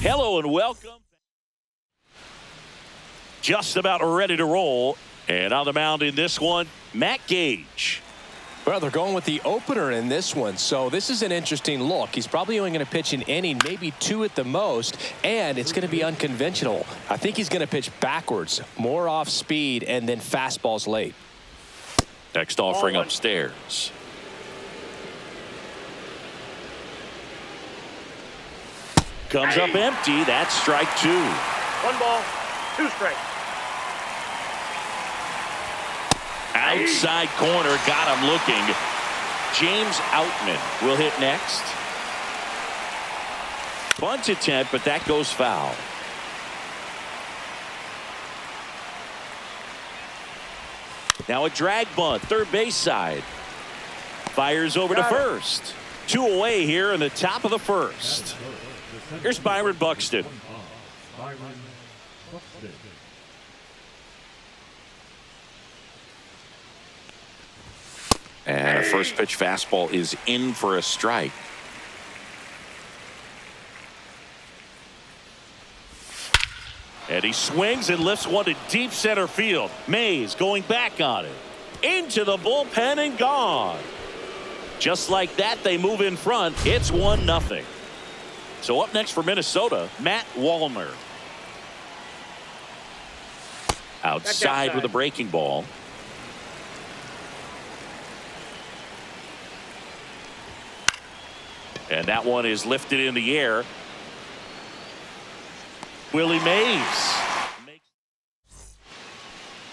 Hello and welcome. Just about ready to roll. And on the mound in this one, Matt Gage. Well, they're going with the opener in this one, so this is an interesting look. He's probably only going to pitch an inning, maybe two at the most, and it's going to be unconventional. I think he's going to pitch backwards, more off speed, and then fastballs late. Next offering upstairs. Comes up empty. That's strike two. 1 ball, 2 strikes. Outside corner, got him looking. James Outman will hit next. Bunt attempt, but that goes foul. Now a drag bunt, third base side. Fires over to first. 2 away here in the top of the first. Here's Byron Buxton. And a first pitch fastball is in for a strike. And he swings and lifts one to deep center field. Mays going back on it. Into the bullpen and gone. Just like that, they move in front. It's 1-0. So up next for Minnesota, Matt Wallner. Outside with a breaking ball. And that one is lifted in the air. Willie Mays.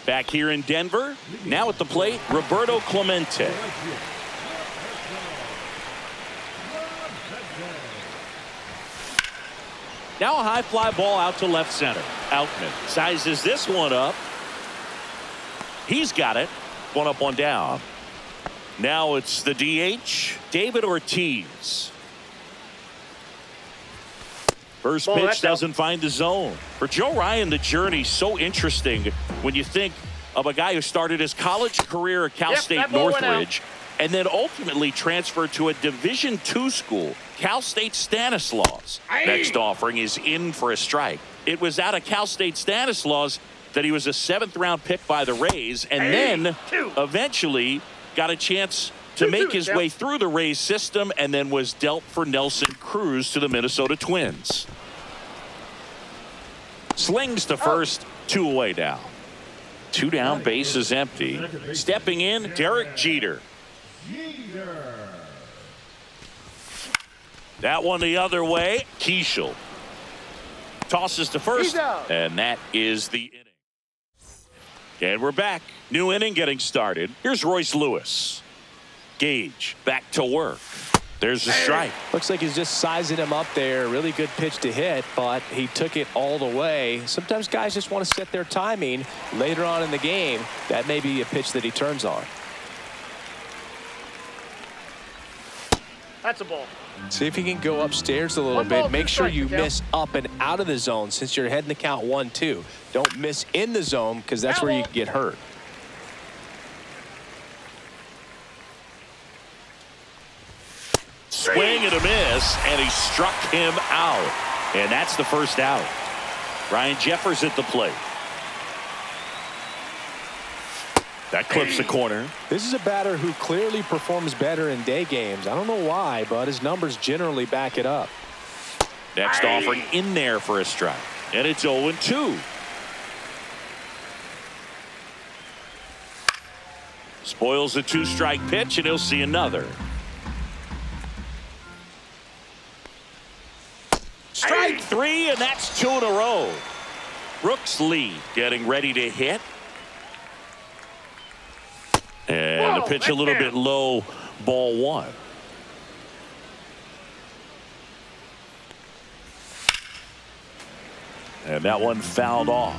Back here in Denver. Now at the plate, Roberto Clemente. Now a high fly ball out to left center. Outman sizes this one up. He's got it. 1 up, 1 down. Now it's the DH, David Ortiz. First pitch doesn't find the zone. For Joe Ryan, the journey's so interesting when you think of a guy who started his college career at Cal State Northridge and then ultimately transferred to a Division II school, Cal State Stanislaus. Next offering is in for a strike. It was out of Cal State Stanislaus that he was a 7th-round pick by the Rays and then eventually got a chance to make his way through the Rays system and then was dealt for Nelson Cruz to the Minnesota Twins. Slings to first, 2 away down. 2 down, bases empty. Stepping in, Derek Jeter. That one the other way, Keishel. Tosses to first, and that is the inning. And we're back. New inning getting started. Here's Royce Lewis. Gage back to work. There's the strike. Looks like he's just sizing him up there. Really good pitch to hit, but he took it all the way. Sometimes guys just want to set their timing later on in the game. That may be a pitch that he turns on. That's a ball. See if he can go upstairs a little bit. Make sure you miss up and out of the zone since you're heading the count 1-2. Don't miss in the zone because that's where you can get hurt. Swing and a miss, and he struck him out. And that's the first out. Ryan Jeffers at the plate. That clips the corner. This is a batter who clearly performs better in day games. I don't know why, but his numbers generally back it up. Next offering in there for a strike. And it's 0-2. Spoils the 2-strike pitch, and he'll see another. Strike 3, and that's 2 in a row. Brooks Lee getting ready to hit. And the pitch a little bit low, ball 1. And that one fouled off.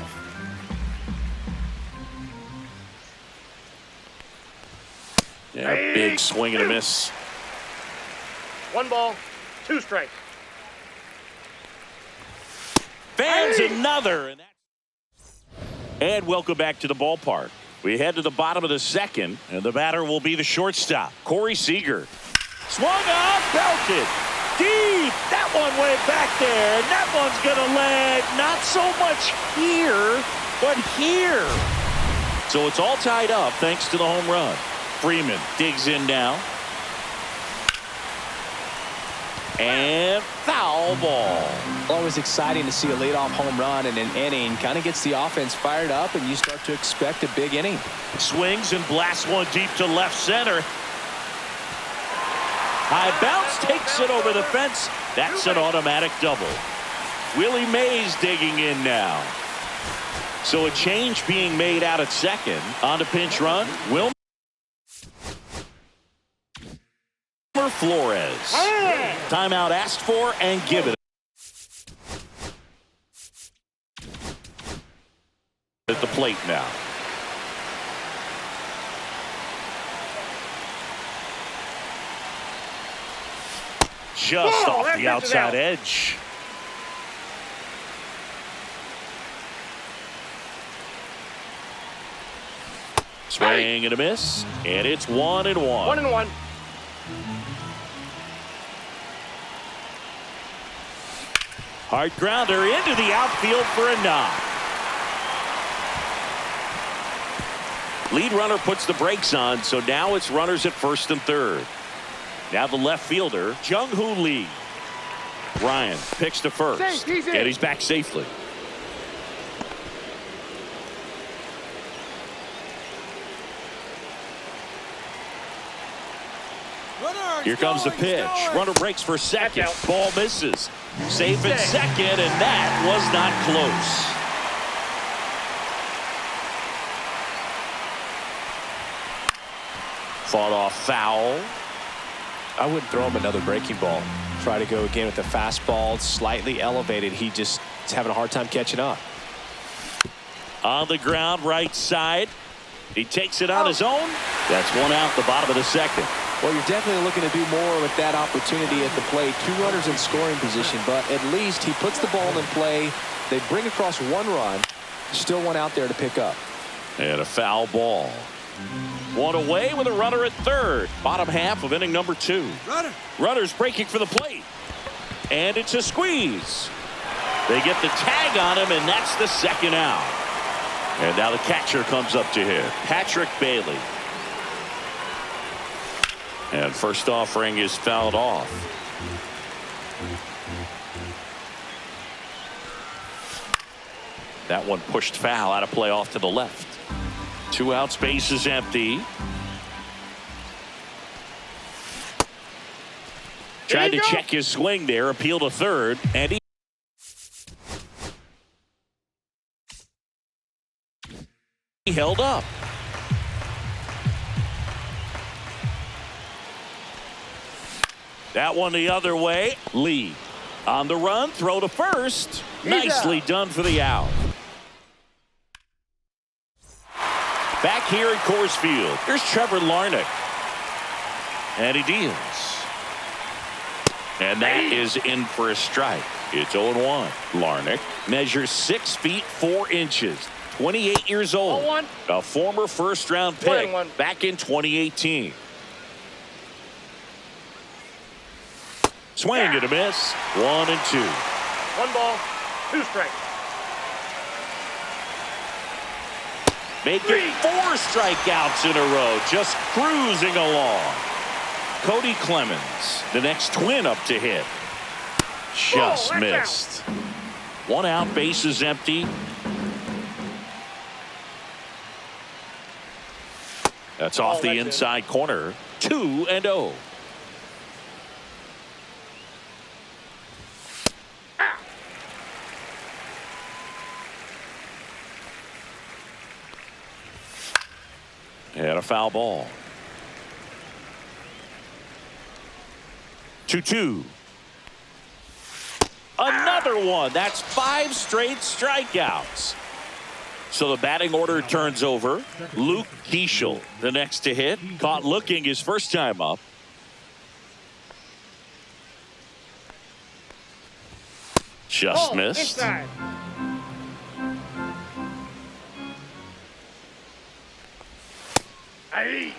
Yeah, big swing and a miss. 1 ball, 2 strikes. Fans another. And welcome back to the ballpark. We head to the bottom of the second, and the batter will be the shortstop, Corey Seager. Swung on, belted deep. That one way back there, and that one's going to land not so much here, but here. So it's all tied up thanks to the home run. Freeman digs in now. And foul ball. Always exciting to see a leadoff home run in an inning. Kind of gets the offense fired up, and you start to expect a big inning. Swings and blasts one deep to left center. High bounce takes it over the fence. That's an automatic double. Willie Mays digging in now. So a change being made out at second. On the pinch run, Wilmer Flores. Timeout asked for and given. At the plate now. Just off the outside edge. Swing and a miss, and it's 1-1. 1-1. Hard grounder into the outfield for a knock. Lead runner puts the brakes on, so now it's runners at first and third. Now the left fielder, Jung-Hoo Lee. Ryan picks to first, and he's back safely. Here comes the pitch. Runner breaks for second. Ball misses. Safe at second, and that was not close. Fought off foul. I wouldn't throw him another breaking ball. Try to go again with the fastball, slightly elevated. He just is having a hard time catching up. On the ground, right side. He takes it on his own. That's one out, the bottom of the second. Well, you're definitely looking to do more with that opportunity at the plate. 2 runners in scoring position, but at least he puts the ball in play. They bring across 1 run. Still one out there to pick up. And a foul ball. One away with a runner at third. Bottom half of inning number 2. Runners breaking for the plate. And it's a squeeze. They get the tag on him, and that's the second out. And now the catcher comes up to hit. Patrick Bailey. And first offering is fouled off. That one pushed foul, out of play off to the left. 2 outs, base is empty. Tried to check his swing there, appeal to third, and he held up. That one the other way. Lee on the run, throw to first. Nicely done for the out. Back here at Coors Field, here's Trevor Larnach. And he deals. And that is in for a strike. It's 0-1. Larnach measures 6 feet 4 inches. 28 years old. A former first-round pick back in 2018. Swing and a miss. 1-2. 1 ball, 2 strikes. Making 4 strikeouts in a row. Just cruising along. Cody Clemens, the next twin up to hit. Just missed. 1 out, base is empty. That's off the inside corner. 2-0. And a foul ball. 2-2. Another one. That's 5 straight strikeouts. So the batting order turns over. Luke Keeschel, the next to hit. Caught looking his first time up. Just missed. Inside. Aye.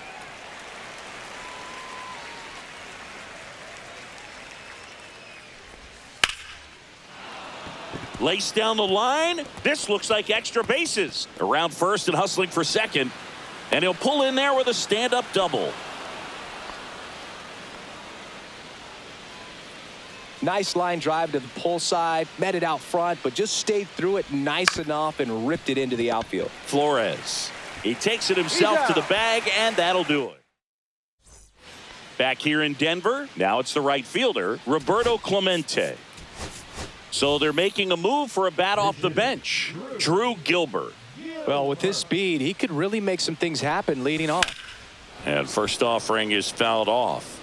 Laced down the line. This looks like extra bases. Around first and hustling for second. And he'll pull in there with a stand-up double. Nice line drive to the pull side. Met it out front, but just stayed through it nice enough and ripped it into the outfield. Flores. He takes it himself to the bag, and that'll do it. Back here in Denver, now it's the right fielder, Roberto Clemente. So they're making a move for a bat off the bench. Drew Gilbert. Well, with his speed, he could really make some things happen leading off. And first offering is fouled off.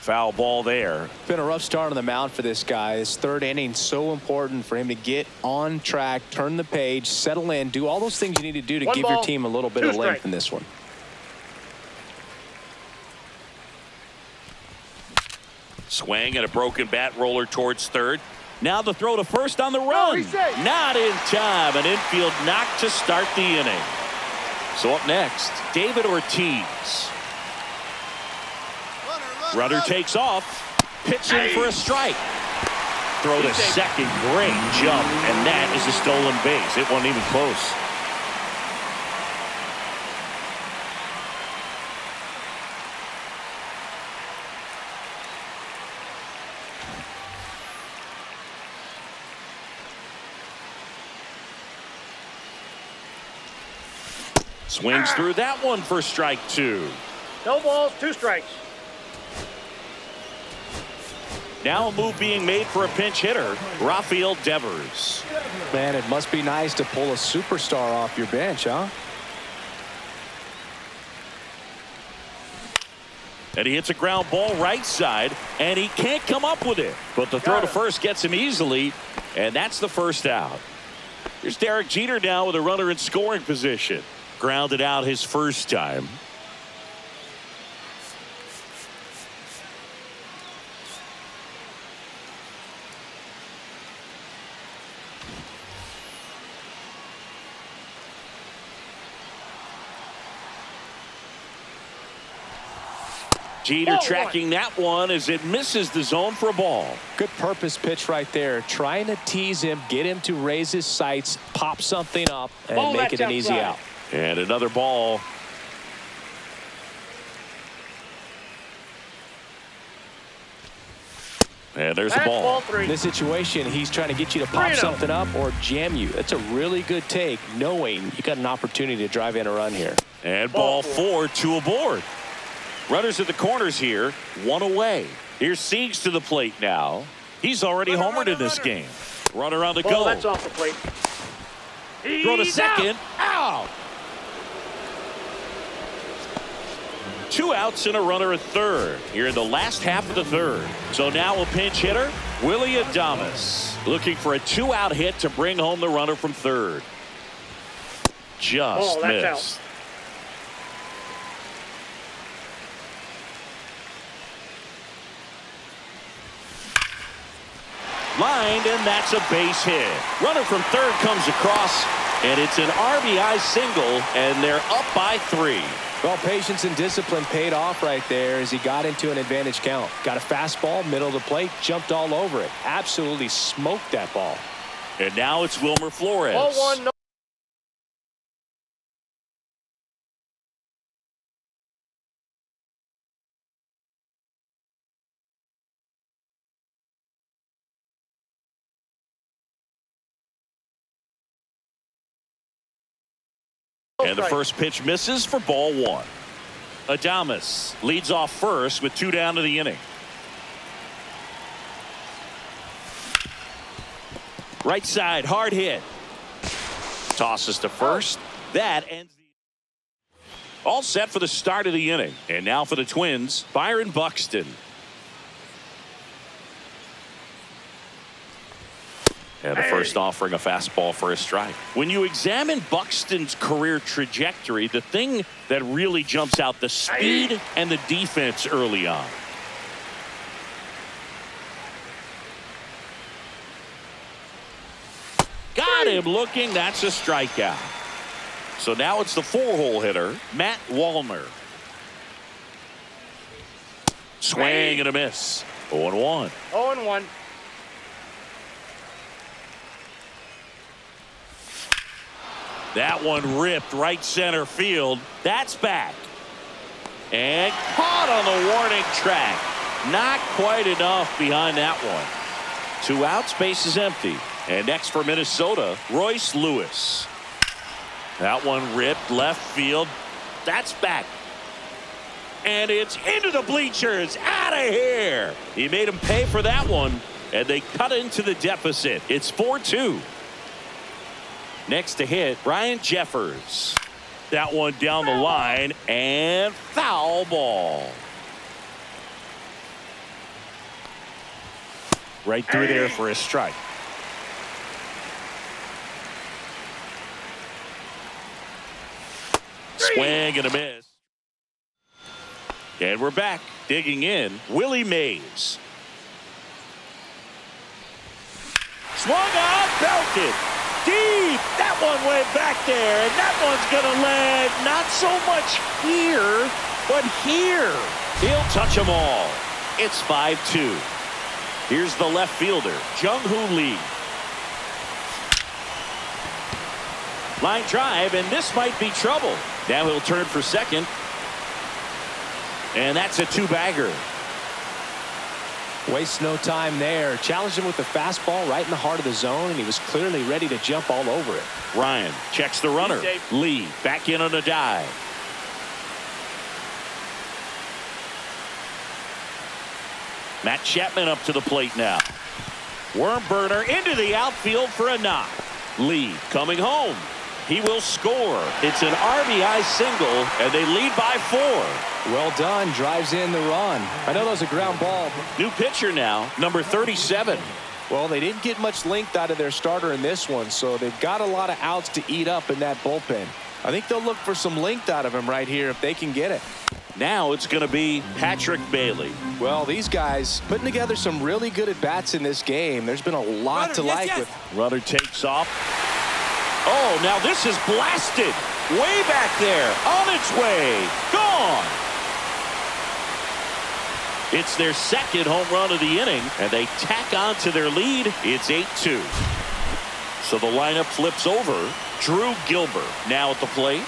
Foul ball there. Been a rough start on the mound for this guy. His third inning, so important for him to get on track, turn the page, settle in, do all those things you need to do to give your team a little bit of length in this one. Swing and a broken bat roller towards third. Now the throw to first on the run. Not in time. An infield knock to start the inning. So up next, David Ortiz. Runner takes off. Pitching for a strike. Throw to second. Great jump. And that is a stolen base. It wasn't even close. Swings through that one for strike two. No balls, 2 strikes. Now a move being made for a pinch hitter, Rafael Devers. Man, it must be nice to pull a superstar off your bench, huh? And he hits a ground ball right side, and he can't come up with it. But the throw to first gets him easily, and that's the first out. Here's Derek Jeter now with a runner in scoring position. Grounded out his first time. Jeter tracking that one as it misses the zone for a ball. Good purpose pitch right there. Trying to tease him, get him to raise his sights, pop something up, and make it an easy out. And another ball. And there's a ball. In this situation, he's trying to get you to pop something up or jam you. That's a really good take, knowing you got an opportunity to drive in a run here. And ball 4, 2 aboard. Runners at the corners here, 1 away. Here's Siegs to the plate now. He's already homered in this game. Runner on the go. That's off the plate. Throw to second. Out. 2 outs and a runner at third here in the last half of the third. So now a pinch hitter, Willie Adames, looking for a 2-out hit to bring home the runner from third. Just missed. Lined, and that's a base hit. Runner from third comes across, and it's an RBI single, and they're up by 3. Well, patience and discipline paid off right there as he got into an advantage count. Got a fastball, middle of the plate, jumped all over it. Absolutely smoked that ball. And now it's Wilmer Flores. 0-1, no. And the first pitch misses for ball 1. Adames leads off first with 2 down to the inning. Right side, hard hit. Tosses to first. That ends the... All set for the start of the inning. And now for the Twins, Byron Buxton. And the first offering a fastball for a strike. When you examine Buxton's career trajectory, the thing that really jumps out, the speed and the defense early on. Got him looking. That's a strikeout. So now it's the 4-hole hitter, Matt Wallner. Swing and a miss. 0-1. 0-1. That one ripped right center field. That's back. And caught on the warning track. Not quite enough behind that one. 2 outs, base is empty. And next for Minnesota, Royce Lewis. That one ripped left field. That's back. And it's into the bleachers. Out of here. He made him pay for that one. And they cut into the deficit. It's 4-2. Next to hit, Ryan Jeffers. That one down the line and foul ball. Right through there for a strike. Swing and a miss. And we're back. Digging in, Willie Mays. Swung on, belted. Deep. That one went back there, and that one's going to land not so much here, but here. He'll touch them all. It's 5-2. Here's the left fielder, Jung-Hoo Lee. Line drive, and this might be trouble. Now he'll turn for second. And that's a 2-bagger. Waste no time there. Challenged him with the fastball right in the heart of the zone, and he was clearly ready to jump all over it. Ryan checks the runner. Lee back in on a dive. Matt Chapman up to the plate now. Worm burner into the outfield for a knock. Lee coming home. He will score. It's an RBI single, and they lead by 4. Well done. Drives in the run. I know that was a ground ball. New pitcher now, number 37. Well, they didn't get much length out of their starter in this one, so they've got a lot of outs to eat up in that bullpen. I think they'll look for some length out of him right here if they can get it. Now it's going to be Patrick Bailey. Well, these guys putting together some really good at-bats in this game. There's been a lot to like with. Runner takes off. Oh, now this is blasted. Way back there. On its way. Gone. It's their second home run of the inning, and they tack on to their lead. It's 8-2. So the lineup flips over. Drew Gilbert now at the plate.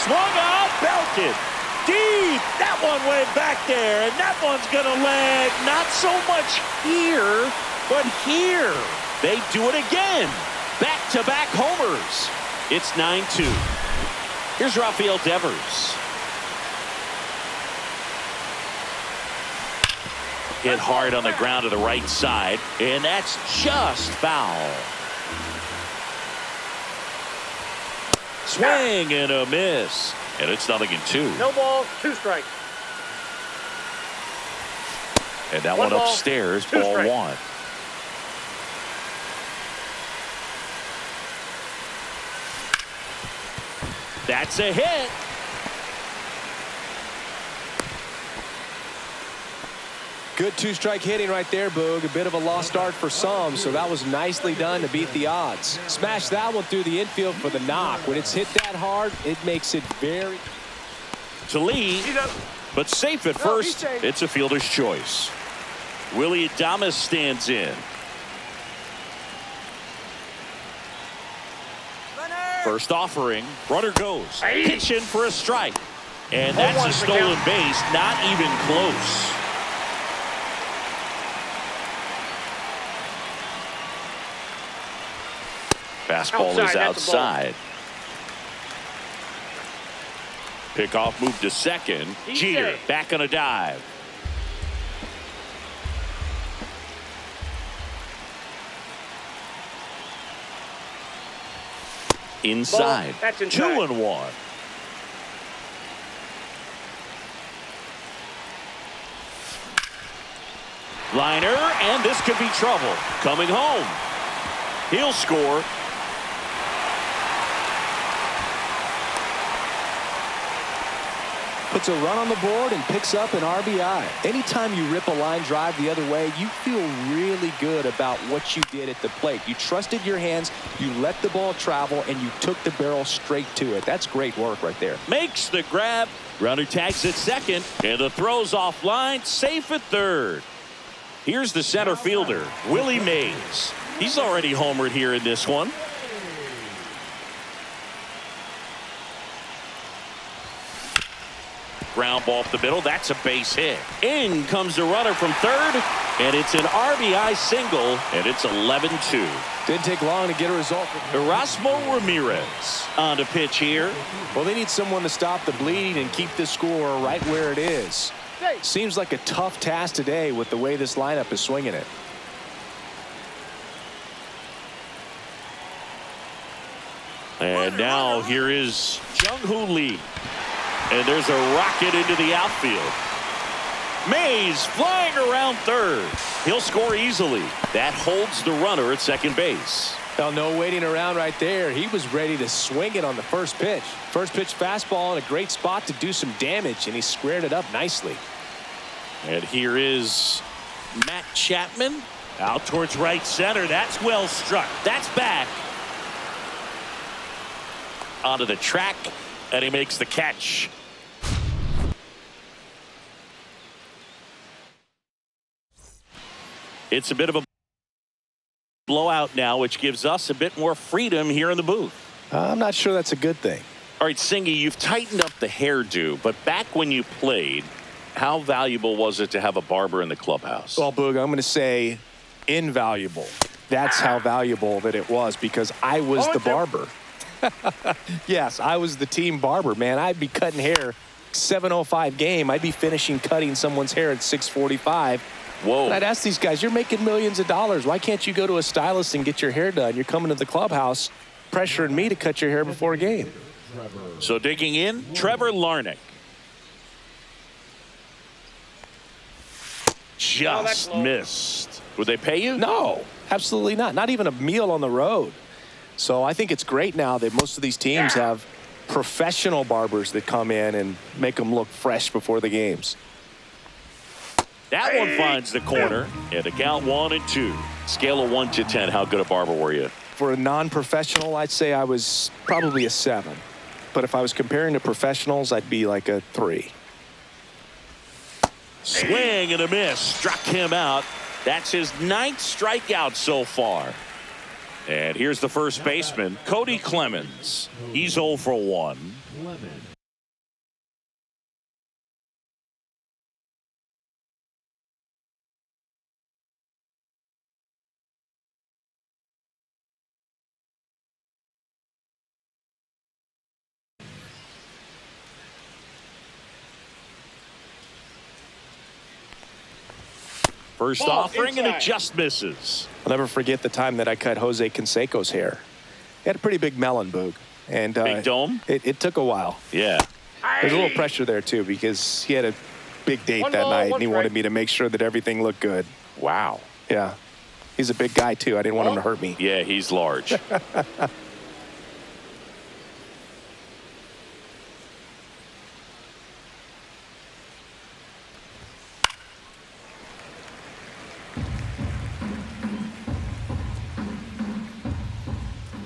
Swung out, belted. Deep. That one went back there, and that one's going to land not so much here, but here. They do it again. Back-to-back homers. It's 9-2. Here's Rafael Devers. Hit hard on the ground to the right side, and that's just foul. Swing and a miss, and it's 0-2. No balls, 2 strikes. And that one upstairs, ball 1. That's a hit. Good 2-strike hitting right there, Boog. A bit of a lost start for some, so that was nicely done to beat the odds. Smash that one through the infield for the knock. When it's hit that hard, it makes it very. To Lee, but safe at first. It's a fielder's choice. Willie Adames stands in. First offering, runner goes. Pitch in for a strike. And that's a stolen base, not even close. Fastball is outside. Pickoff move to second. Jeter back on a dive. Inside. 2-1. Liner, and this could be trouble. Coming home. He'll score. puts a run on the board and picks up an RBI. Anytime you rip a line drive the other way, you feel really good about what you did at the plate. You trusted your hands, you let the ball travel, and you took the barrel straight to it. That's great work right there. Makes the grab. Runner tags at second, and the throw's offline, safe at third. Here's the center fielder, Willie Mays. He's already homered here in this one. Ground ball up the middle. That's a base hit. In comes the runner from third, and it's an RBI single, and it's 11-2. Didn't take long to get a result. Erasmo Ramirez on the pitch here. Well, they need someone to stop the bleeding and keep the score right where it is. Seems like a tough task today with the way this lineup is swinging it. And now here is Jung-Hoo Lee. And there's a rocket into the outfield. Mays flying around third. He'll score easily. That holds the runner at second base. Well, no waiting around right there. He was ready to swing it on the first pitch. First pitch fastball in a great spot to do some damage, and he squared it up nicely. And here is Matt Chapman out towards right center. That's well struck. That's back. Onto the track, and he makes the catch. It's a bit of a blowout now, which gives us a bit more freedom here in the booth. I'm not sure that's a good thing. All right, Singy, you've tightened up the hairdo, but back when you played, how valuable was it to have a barber in the clubhouse? Well, Boog, I'm going to say invaluable. That's how valuable that it was, because I was the barber. Yes, I was the team barber, man. I'd be cutting hair 7:05 game. I'd be finishing cutting someone's hair at 6:45. Whoa. And I'd ask these guys, you're making millions of dollars. Why can't you go to a stylist and get your hair done? You're coming to the clubhouse pressuring me to cut your hair before a game. So digging in, Trevor Larnach. Just missed. Would they pay you? No, absolutely not. Not even a meal on the road. So I think it's great now that most of these teams have professional barbers that come in and make them look fresh before the games. That one finds the corner, and the count 1-2. Scale of 1 to 10, how good a barber were you? For a non-professional, I'd say I was probably a 7. But if I was comparing to professionals, I'd be like a 3. Swing and a miss. Struck him out. That's his 9th strikeout so far. And here's the first baseman, Cody Clemens. He's 0 for 1. First offering, and it just misses. I'll never forget the time that I cut Jose Canseco's hair. He had a pretty big melon, Boog. And big dome? It took a while. Yeah. There's a little pressure there, too, because he had a big date that night, and he wanted me to make sure that everything looked good. Wow. Yeah. He's a big guy, too. I didn't want him to hurt me. Yeah, he's large.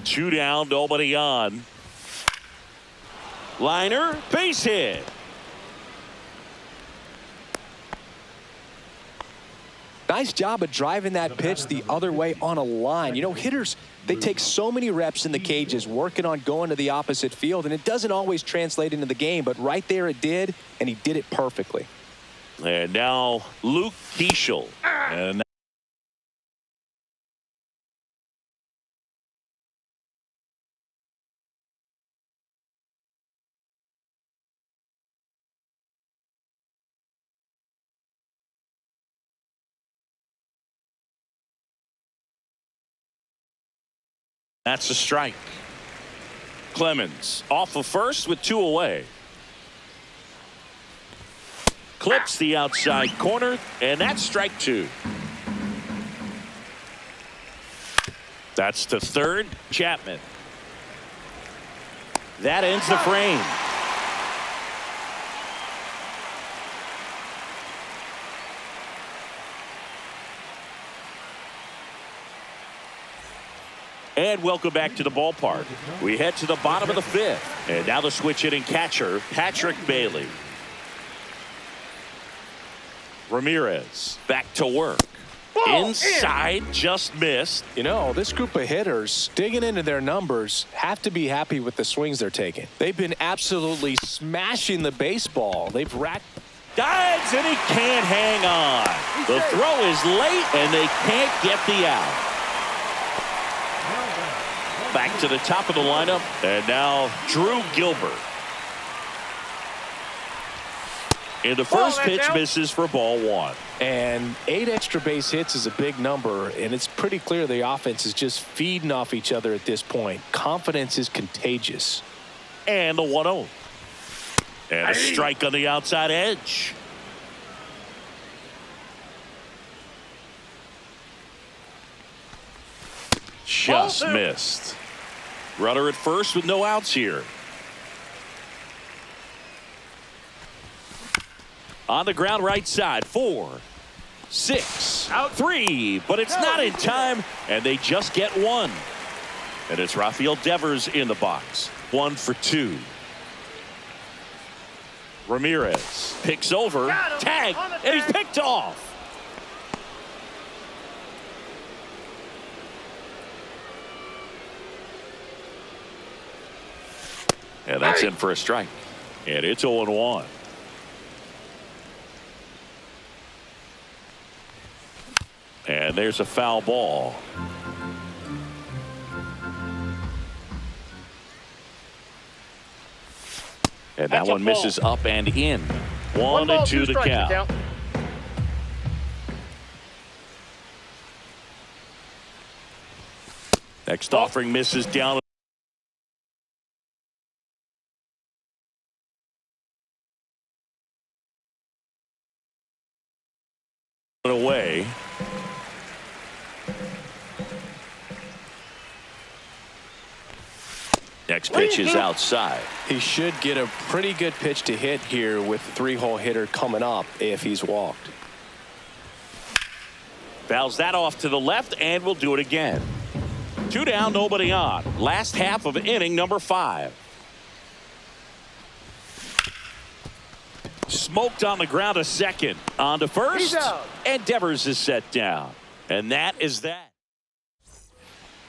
Two down, nobody on. Liner, base hit. Nice job of driving that pitch the other way on a line. You know, hitters, they take so many reps in the cages working on going to the opposite field, and it doesn't always translate into the game, but right there it did, and he did it perfectly. And now Luke Keeschel. And that's a strike. Clemens off of first with 2 away. Clips the outside corner, and that's strike 2. That's to third, Chapman. That ends the frame. And welcome back to the ballpark. We head to the bottom of the fifth. And now the switch hitting catcher, Patrick Bailey. Ramirez back to work. Inside, just missed. You know, this group of hitters digging into their numbers have to be happy with the swings they're taking. They've been absolutely smashing the baseball. They've racked. Dives, and he can't hang on. The throw is late, and they can't get the out. Back to the top of the lineup, and now Drew Gilbert. And the first pitch misses for ball one. And 8 extra base hits is a big number, and it's pretty clear the offense is just feeding off each other at this point. Confidence is contagious. And the 1-0. And a strike on the outside edge. Just missed. Runner at first with no outs here. On the ground right side, 4, 6, 3, but it's not in time, and they just get one. And it's Rafael Devers in the box. 1 for 2. Ramirez picks over, tag, and he's picked off. And that's in for a strike. And it's 0-1. And there's a foul ball. And that one misses up and in. 1-2 the count. Next offering misses down. Away. Next pitch is outside. He should get a pretty good pitch to hit here with the 3-hole hitter coming up if he's walked. Fouls that off to the left, and we'll do it again. 2 down, nobody on. Last half of inning number 5. Smoked on the ground a second. On to first, and Devers is set down. And that is that.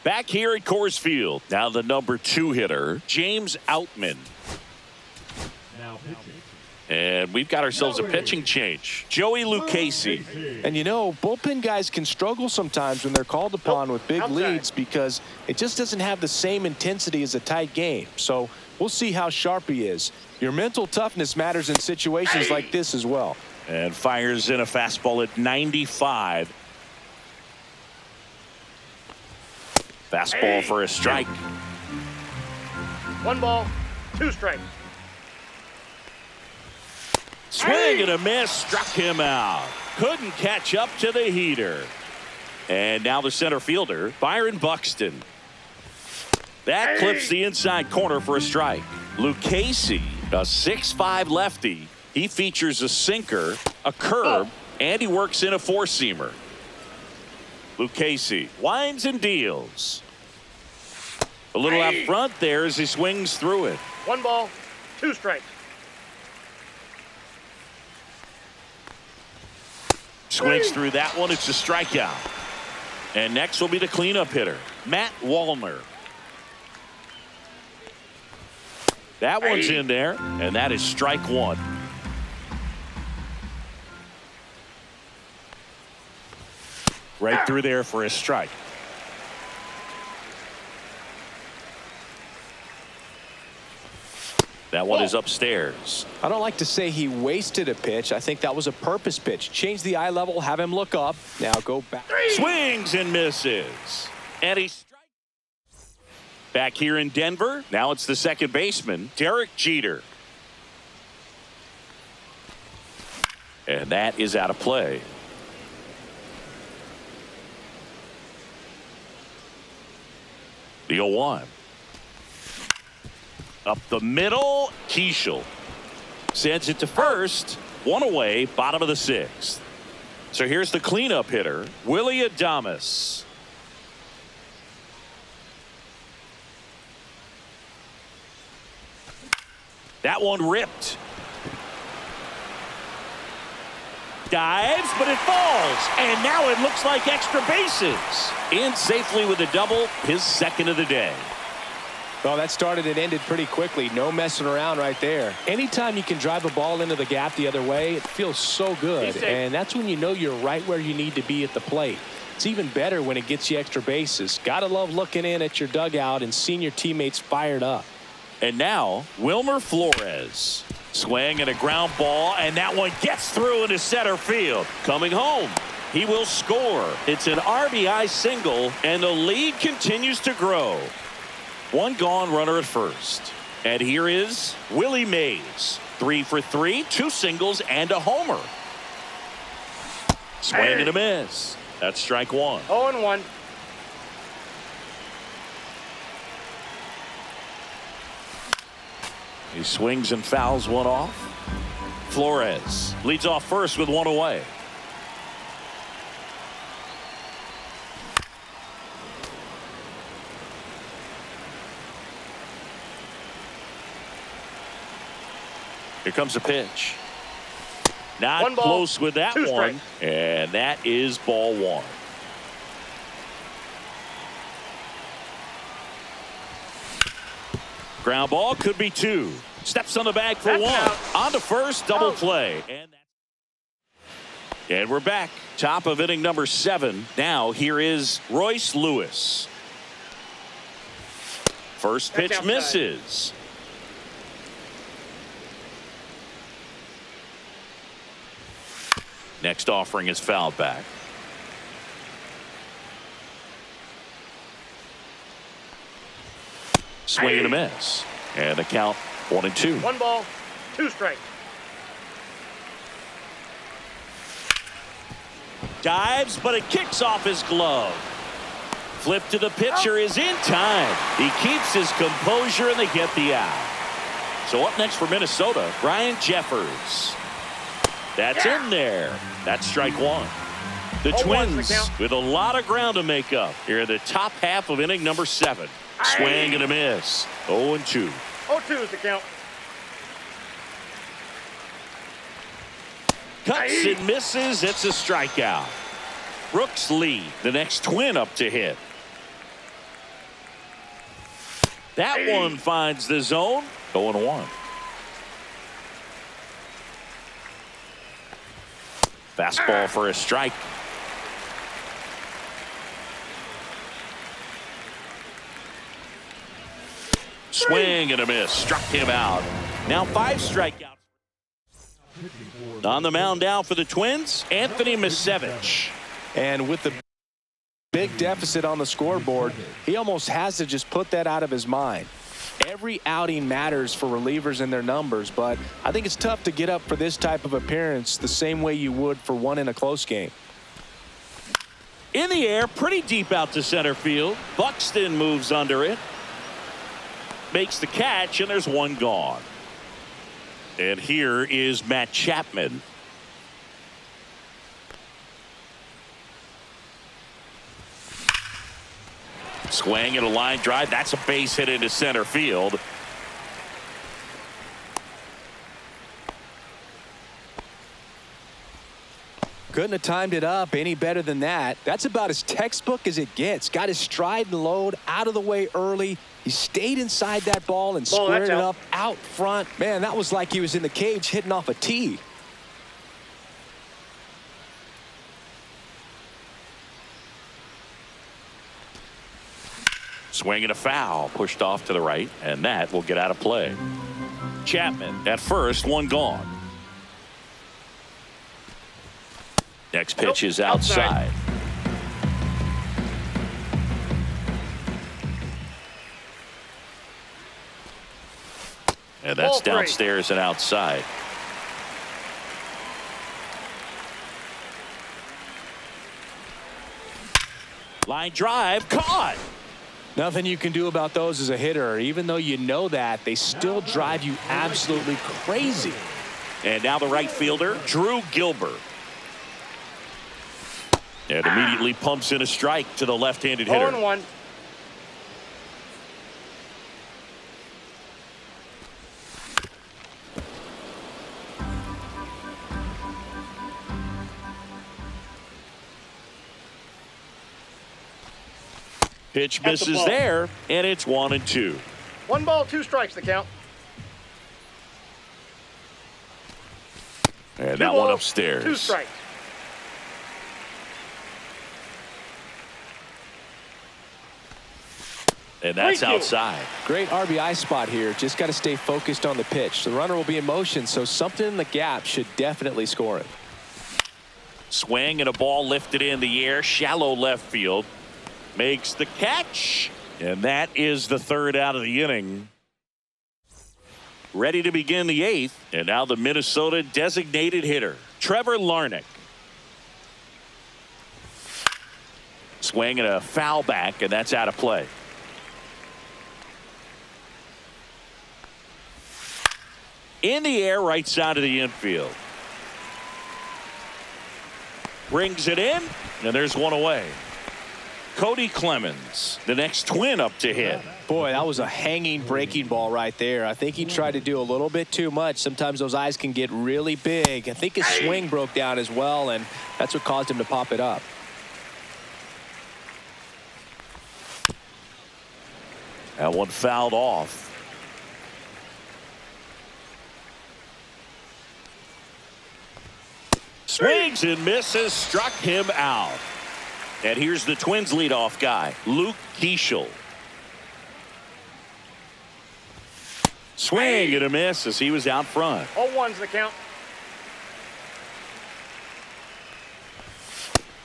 Back here at Coors Field, now the number 2 hitter, James Outman. And we've got ourselves a pitching change. Joey Lucchesi. And you know, bullpen guys can struggle sometimes when they're called upon with big leads because it just doesn't have the same intensity as a tight game. So we'll see how sharp he is. Your mental toughness matters in situations like this as well. And fires in a fastball at 95. Fastball for a strike. 1 ball, 2 strikes. Swing and a miss, struck him out. Couldn't catch up to the heater. And now the center fielder, Byron Buxton. That clips the inside corner for a strike. Lucchesi, a 6'5" lefty. He features a sinker, a curve, and he works in a 4-seamer. Lucchesi winds and deals. A little out front there as he swings through it. 1 ball, 2 strikes. Swings through that one. It's a strikeout. And next will be the cleanup hitter, Matt Wallner. That one's in there, and that is strike 1. Right through there for a strike. That one is upstairs. I don't like to say he wasted a pitch. I think that was a purpose pitch. Change the eye level, have him look up. Now go back. Swings and misses. And he's back here in Denver. Now it's the second baseman, Derek Jeter. And that is out of play. The 0-1. Up the middle, Keishel sends it to first. 1 away, bottom of the 6th. So here's the cleanup hitter, Willy Adames. That one ripped. Dives, but it falls. And now it looks like extra bases. In safely with a double, his second of the day. Well, that started and ended pretty quickly. No messing around right there. Anytime you can drive a ball into the gap the other way, it feels so good. And that's when you know you're right where you need to be at the plate. It's even better when it gets you extra bases. Gotta love looking in at your dugout and seeing your teammates fired up. And now, Wilmer Flores. Swing and a ground ball, and that one gets through into center field. Coming home, he will score. It's an RBI single, and the lead continues to grow. One gone, runner at first. And here is Willie Mays. 3 for 3, 2 singles, and a homer. Swing and a miss. That's strike one. 0-1. He swings and fouls one off. Flores leads off first with one away. Here comes a pitch. Not close with that one. And that is ball one. Ground ball could be 2. Steps on the bag for 1. On to first, double play. And we're back. Top of inning number 7. Now here is Royce Lewis. First pitch misses. Next offering is fouled back. Swing and a miss. And the count 1-2. 1 ball, 2 strikes. Dives, but it kicks off his glove. Flip to the pitcher is in time. He keeps his composure and they get the out. So up next for Minnesota, Brian Jeffers. That's in there. That's strike one. The Twins with a lot of ground to make up here in the top half of inning number 7. Swing and a miss. 0-2. 0-2 is the count. Cuts and misses. It's a strikeout. Brooks Lee, the next Twin up to hit. That one finds the zone. 0-1. Fastball for a strike. Swing and a miss. Struck him out. Now 5 strikeouts. On the mound now for the Twins, Anthony Misevich. And with the big deficit on the scoreboard, he almost has to just put that out of his mind. Every outing matters for relievers and their numbers, but I think it's tough to get up for this type of appearance the same way you would for one in a close game. In the air, pretty deep out to center field. Buxton moves under it. Makes the catch, and there's one gone. And here is Matt Chapman. Swing and a line drive. That's a base hit into center field. Couldn't have timed it up any better than that. That's about as textbook as it gets. Got his stride and load out of the way early. He stayed inside that ball and squared it up out front. Man, that was like he was in the cage hitting off a tee. Swing and a foul, pushed off to the right, and that will get out of play. Chapman at first, one gone. Next pitch is outside. And that's downstairs and outside. Line drive, caught. Nothing you can do about those as a hitter. Even though you know that, they still drive you absolutely crazy. And now the right fielder, Drew Gilbert. And immediately pumps in a strike to the left-handed hitter. 0-1. Pitch At the misses ball. there, and it's 1-2. 1 ball, 2 strikes the count. And 2 that one balls, upstairs. 2 strikes. And that's 3-2. outside. Great RBI spot here. Just got to stay focused on the pitch. The runner will be in motion, so something in the gap should definitely score it. Swing and a ball lifted in the air. Shallow left field. Makes the catch. And that is the 3rd out of the inning. Ready to begin the 8th. And now the Minnesota designated hitter, Trevor Larnach. Swing and a foul back, and that's out of play. In the air, right side of the infield. Brings it in, and there's one away. Cody Clemens, the next Twin up to hit. Boy, that was a hanging breaking ball right there. I think he tried to do a little bit too much. Sometimes those eyes can get really big. I think his swing broke down as well, and that's what caused him to pop it up. That one fouled off. Swings and misses, struck him out. And here's the Twins leadoff guy, Luke Keeschel. Swing and a miss as he was out front. 0-1's the count.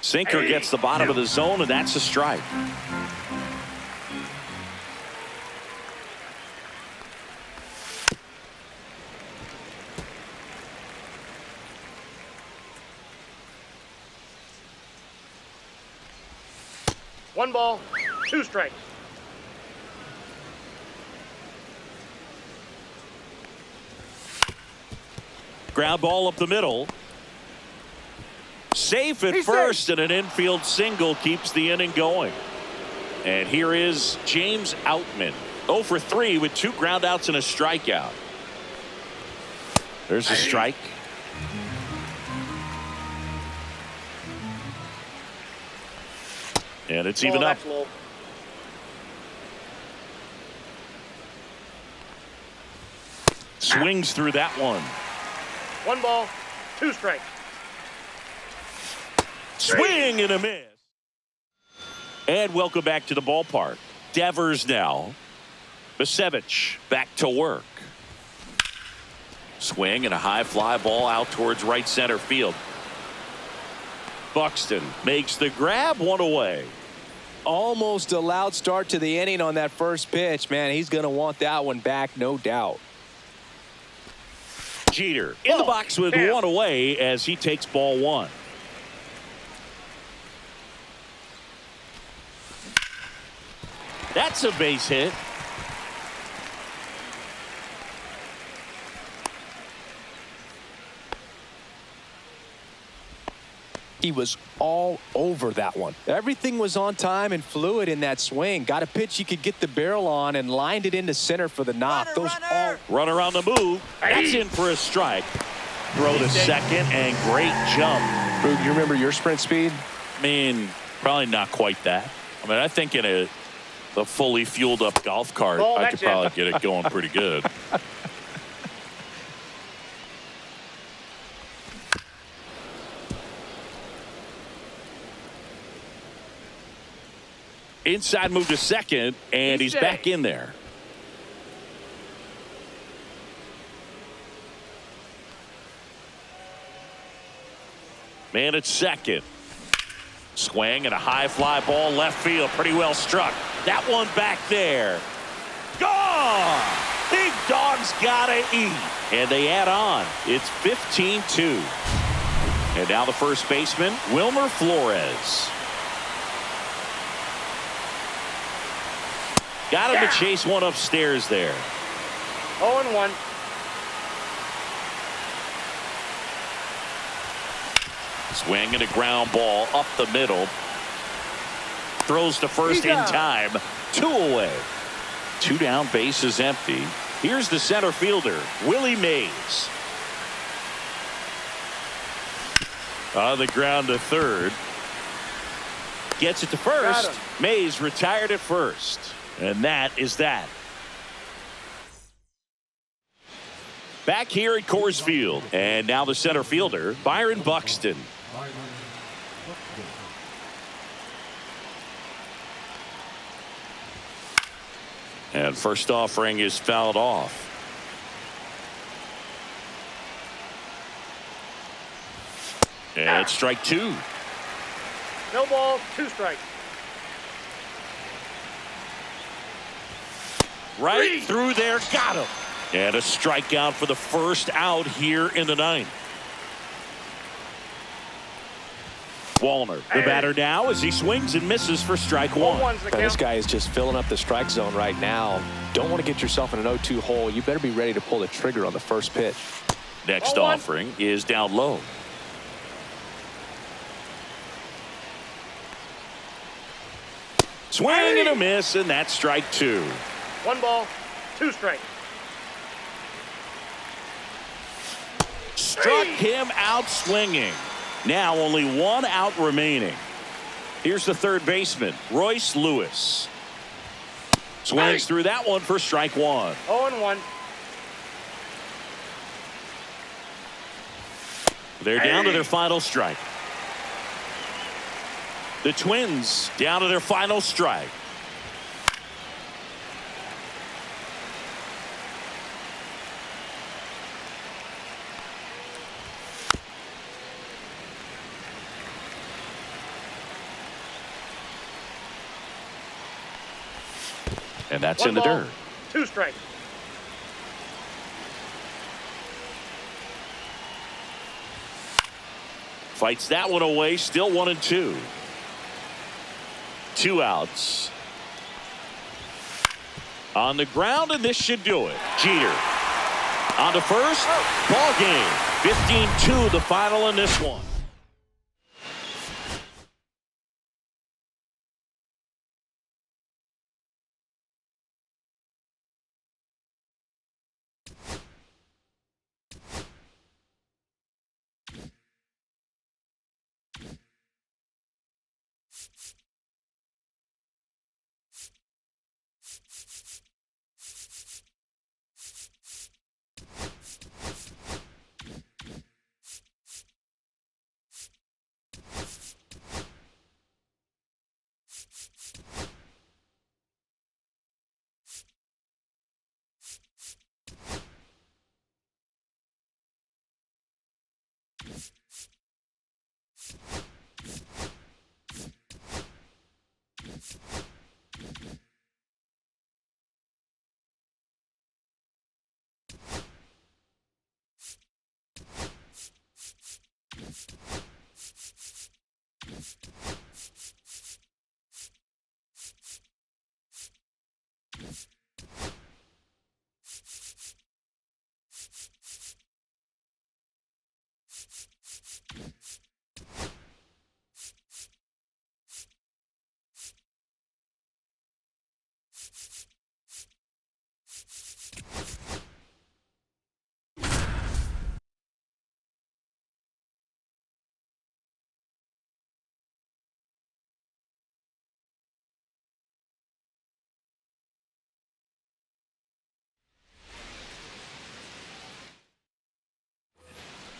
Sinker gets the bottom of the zone, and that's a strike. One ball, 2 strikes. Ground ball up the middle. Safe at He's first, safe. and an infield single keeps the inning going. And here is James Outman, 0 for 3 with 2 groundouts and a strikeout. There's a strike. And it's even up. That's low. Swings through that one. 1 ball, 2 strikes. Swing and a miss. And welcome back to the ballpark. Devers now. Basevich back to work. Swing and a high fly ball out towards right center field. Buxton makes the grab, 1 away. Almost a loud start to the inning on that first pitch. Man, he's going to want that one back, no doubt. Jeter in the box with 1 away as he takes ball 1. That's a base hit. He was all over that one. Everything was on time and fluid in that swing. Got a pitch he could get the barrel on and lined it into center for the knock. Runner on the move. That's in for a strike. Throw to second and great jump. Boog, you remember your sprint speed? I mean, probably not quite that. I mean, I think in a fully fueled up golf cart, I could probably get it going pretty good. Inside move to second, and he's back in there. Man at second. Swing and a high fly ball left field. Pretty well struck. That one back there. Gone! Big dog's gotta eat. And they add on. It's 15-2. And now the first baseman, Wilmer Flores. Got him to chase one upstairs there. 0-1. Swing and a ground ball up the middle. Throws to first in time. 2 away. 2 down, bases empty. Here's the center fielder, Willie Mays. On the ground to third. gets it to first. Mays retired at first. And that is that. Back here at Coors Field. And now the center fielder, Byron Buxton. And first offering is fouled off. And strike two. No ball, 2 strikes. Right through there, got him. And a strikeout for the first out here in the ninth. Wallner, the batter now, as he swings and misses for strike one. This guy is just filling up the strike zone right now. Don't want to get yourself in an 0-2 hole. You better be ready to pull the trigger on the first pitch. Next offering is down low. Swing and a miss, and that's strike two. 1 ball, 2 strikes. Struck him out swinging. Now only 1 out remaining. Here's the third baseman, Royce Lewis. Swings through that one for strike one. 0-1. They're down to their final strike. The Twins down to their final strike. And that's in the dirt. 2 strikes. Fights that one away, still 1-2. 2 outs. On the ground, and this should do it. Jeter on to first. Ball game. 15-2 the final in this one.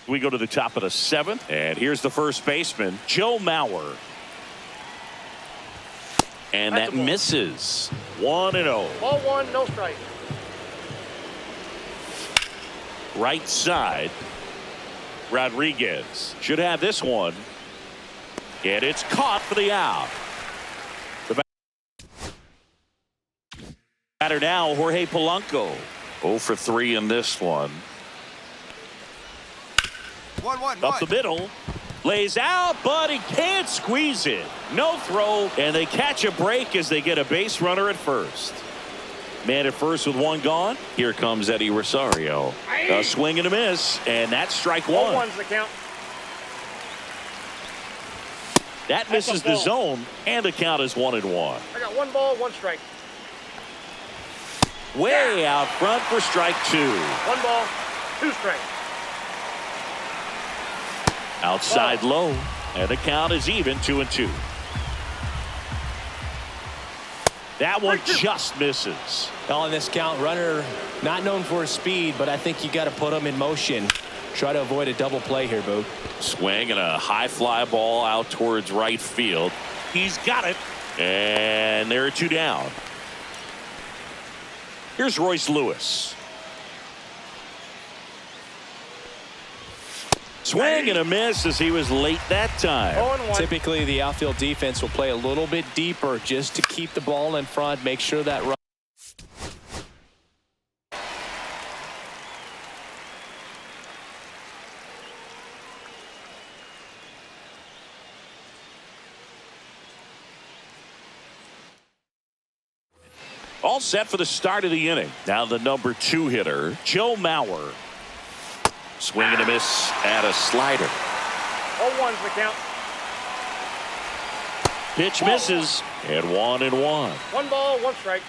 We go to the top of the 7th, and here's the first baseman, Joe Mauer. And that misses. 1-0. Ball 1, no strike. Right side, Rodriguez should have this one. And it's caught for the out. The batter now, Jorge Polanco. 0 for 3 in this one. 1-1. Up the middle, lays out, but he can't squeeze it. No throw, and they catch a break as they get a base runner at first. Man at first with 1 gone. Here comes Eddie Rosario. A swing and a miss, and that's strike 1. 0-1's the count. That misses the zone, and the count is 1-1. I got 1 ball, 1 strike. Way out front for strike 2. 1 ball, 2 strikes. Outside low, and the count is even 2-2. That one just misses. On this count, runner not known for his speed, but I think you got to put him in motion. Try to avoid a double play here, Boog. Swing and a high fly ball out towards right field. He's got it. And there are two down. Here's Royce Lewis. Swing and a miss as he was late that time. Typically, the outfield defense will play a little bit deeper just to keep the ball in front, make sure that run. All set for the start of the inning. Now the number 2 hitter, Joe Mauer. Swing and a miss at a slider. 0-1's the count. Pitch misses, and 1-1. 1 ball, 1 strike.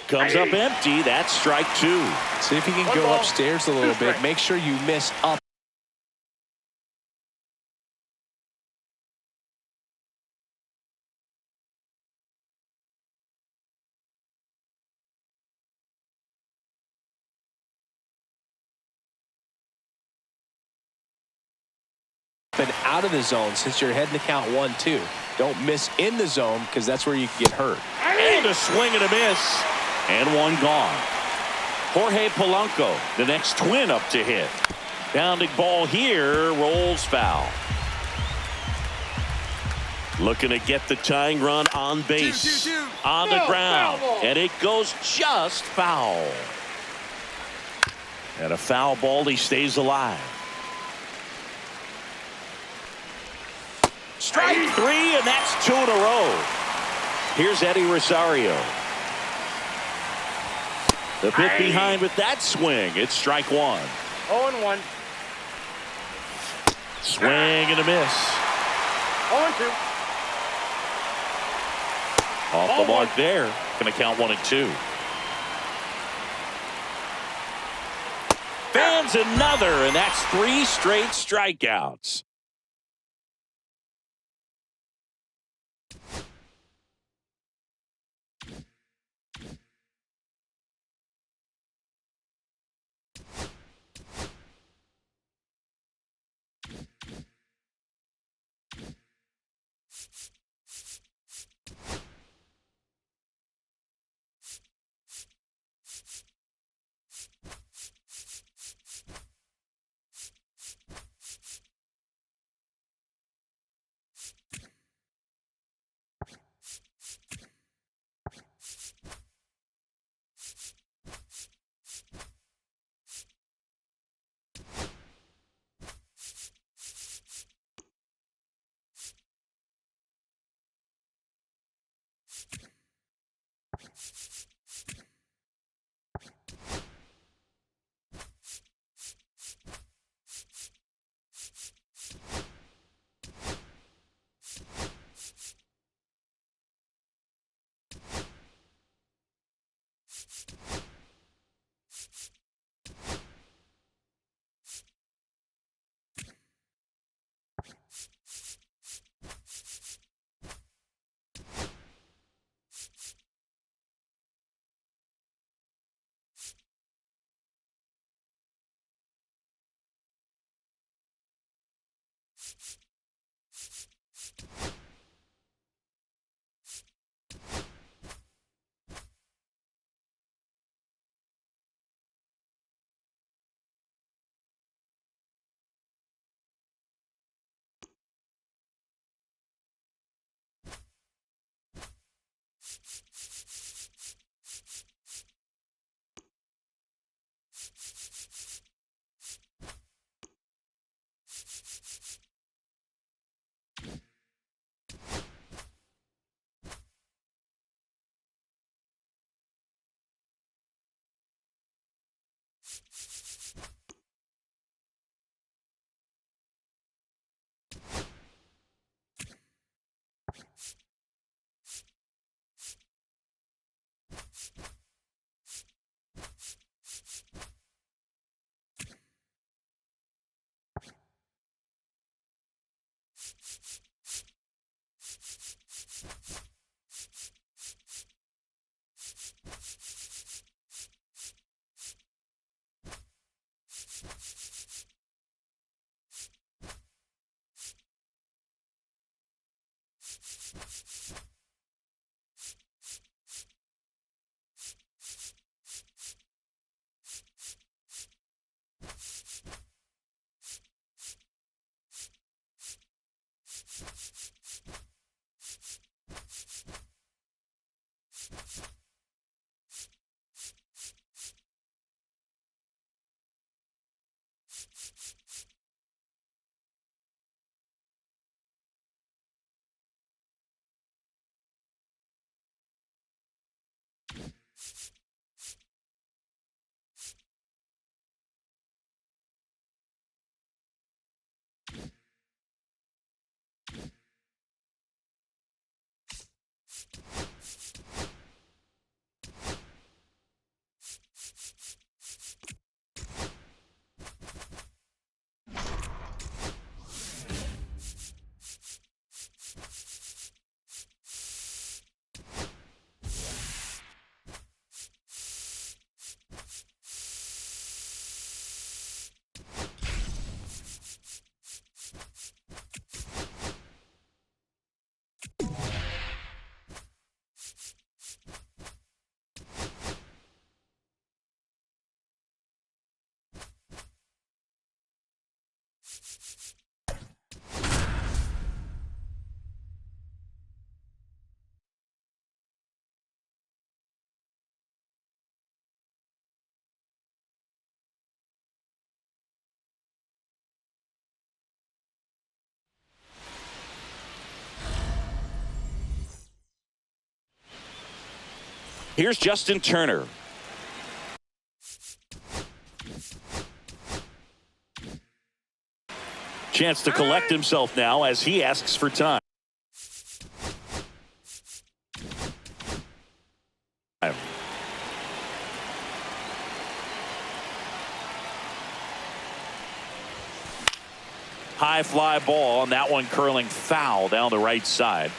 Comes up empty. That's strike 2. See if you can go upstairs a little bit. Make sure you miss up. And out of the zone since you're heading to count 1-2. Don't miss in the zone because that's where you get hurt. And a swing and a miss, and 1 gone. Jorge Polanco, the next Twin up to hit. Bounding ball here, rolls foul. Looking to get the tying run on base. On the ground, and it goes just foul. And a foul ball, he stays alive. Strike 3, and that's 2 in a row. Here's Eddie Rosario. The bit behind with that swing. It's strike 1. 0-1. Swing and a miss. 0-2. Off the mark there. Going to count 1 and 2. Fans another, and that's 3 straight strikeouts. Here's Justin Turner. Chance to collect himself now as he asks for time. High fly ball, and that one curling foul down the right side.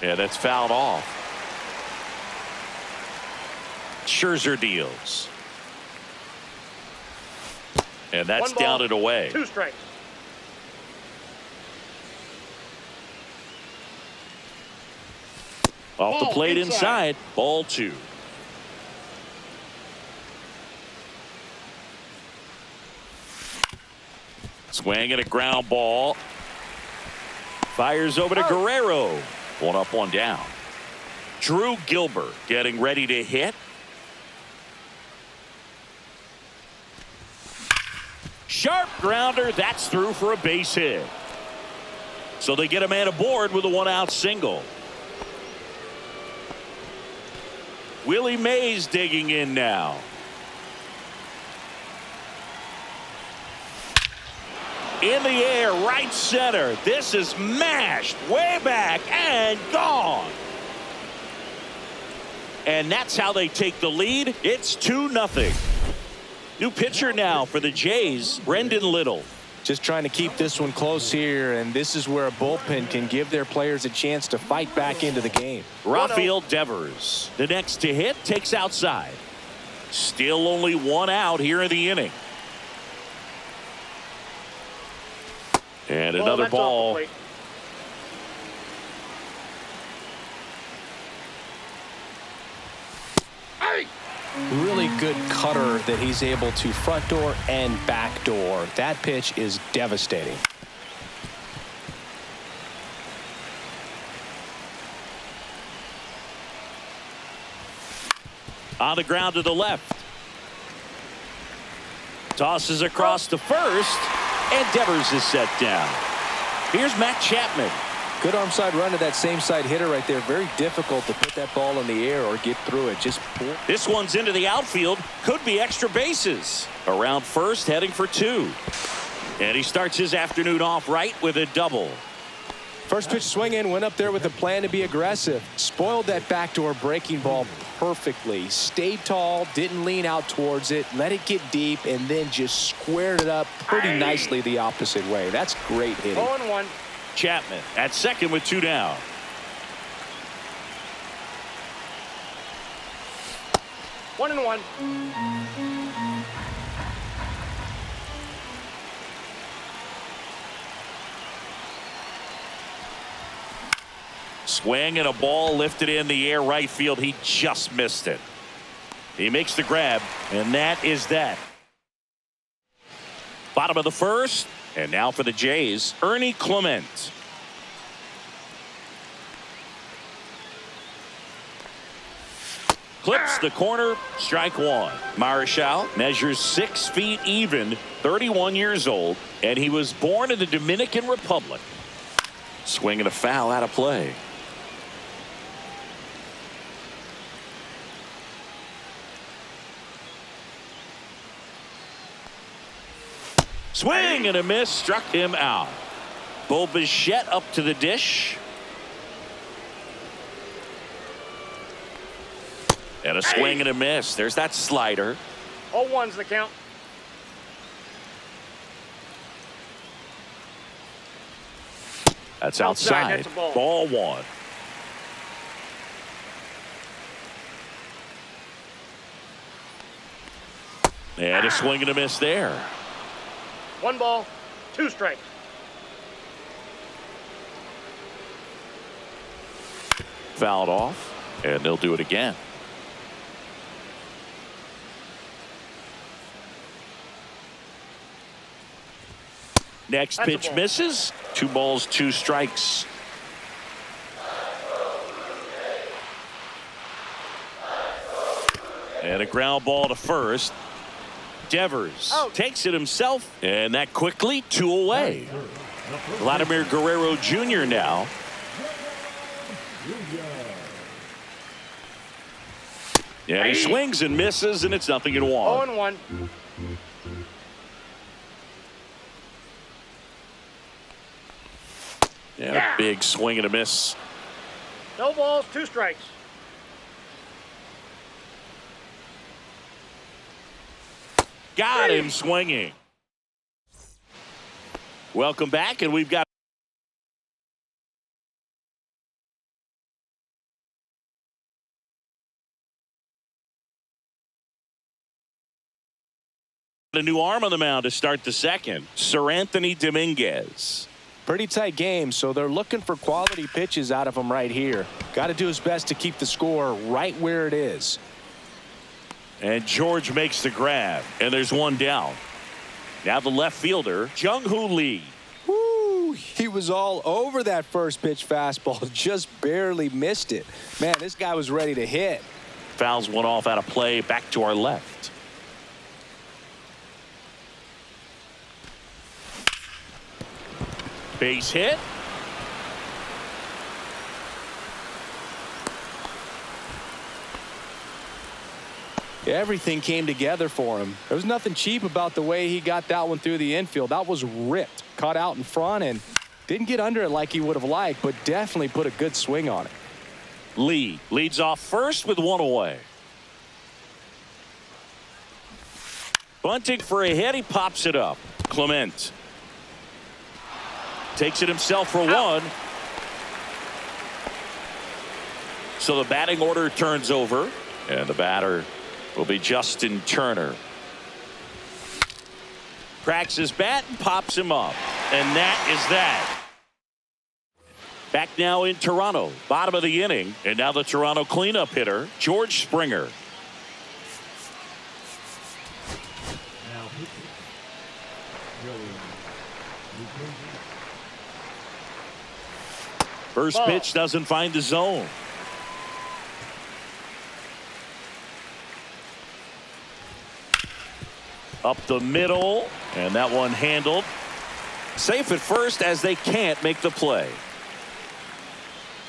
Yeah, that's fouled off. Scherzer deals. And that's down and away. 2 strikes. Off the plate inside. Ball 2. Swing and a ground ball. Fires over to Guerrero. 1 up, 1 down. Drew Gilbert getting ready to hit. Sharp grounder. That's through for a base hit. So they get a man aboard with a 1-out single. Willie Mays digging in now. In the air, right center. This is mashed way back and gone. And that's how they take the lead. It's 2-0. New pitcher now for the Jays, Brendan Little. Just trying to keep this one close here, and this is where a bullpen can give their players a chance to fight back into the game. Rafael Devers, the next to hit, takes outside. Still only 1 out here in the inning. And another ball. Really good cutter that he's able to front door and back door. That pitch is devastating. On the ground to the left. Tosses across to first. And Devers is set down. Here's Matt Chapman. Good arm side run to that same side hitter right there. Very difficult to put that ball in the air or get through it. Just poor. This one's into the outfield. Could be extra bases. Around first, heading for 2. And he starts his afternoon off right with a double. First pitch swing in, went up there with a plan to be aggressive. Spoiled that backdoor breaking ball perfectly. Stayed tall, didn't lean out towards it, let it get deep, and then just squared it up pretty nicely the opposite way. That's great hitting. 0-1. Chapman at second with 2 down. One and one. Swing and a ball lifted in the air right field. He just missed it. He makes the grab, and that is that. Bottom of the first, and now for the Jays, Ernie Clement. Clips the corner, strike 1. Marichal measures 6 feet even, 31 years old, and he was born in the Dominican Republic. Swing and a foul out of play. Swing and a miss, struck him out. Bo Bichette up to the dish. And a swing and a miss. There's that slider. 0-1's the count. That's outside. That's a ball. Ball 1. And a swing and a miss there. 1 ball, 2 strikes. Fouled off, and they'll do it again. Next That's a pitch ball. misses. 2 balls, 2 strikes. And a ground ball to first. Devers takes it himself, and that quickly 2 away. Vladimir Guerrero Jr. now. Yeah, he swings and misses, and it's 0-1. 0-1. Yeah, big swing and a miss. No balls, 2 strikes. Got him swinging. Welcome back, and we've got a new arm on the mound to start the second. Sir Anthony Dominguez. Pretty tight game, so they're looking for quality pitches out of him right here. Got to do his best to keep the score right where it is. And George makes the grab, and there's one down. Now the left fielder, Jung-Hoo Lee. Woo, he was all over that first pitch fastball, just barely missed it. Man, this guy was ready to hit. Fouls one off out of play, back to our left. Base hit. Everything came together for him. There was nothing cheap about the way he got that one through the infield. That was ripped, caught out in front, and didn't get under it like he would have liked, but definitely put a good swing on it. Lee leads off first with one away. Bunting for a hit. He pops it up. Clement takes it himself for one. So the batting order turns over, and the batter will be Justin Turner. Cracks his bat and pops him up. And that is that. Back now in Toronto, bottom of the inning, and now the Toronto cleanup hitter, George Springer. First pitch doesn't find the zone. Up the middle, and that one handled. Safe at first as they can't make the play.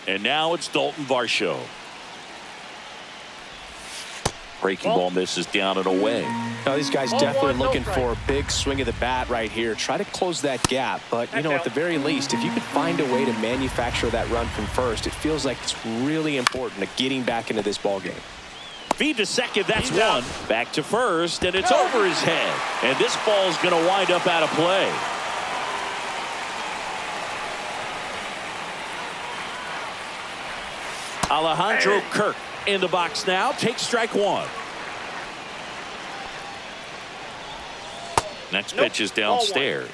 And now it's Dalton Varsho. Breaking ball misses down and away. Now, these guys definitely looking for a big swing of the bat right here. Try to close that gap. But, you know, at the very least, if you could find a way to manufacture that run from first, it feels like it's really important to getting back into this ball game. Feed to second, that's one. Back to first, and it's over his head. And this ball's going to wind up out of play. Alejandro Kirk in the box now. Takes strike one. Next pitch is downstairs.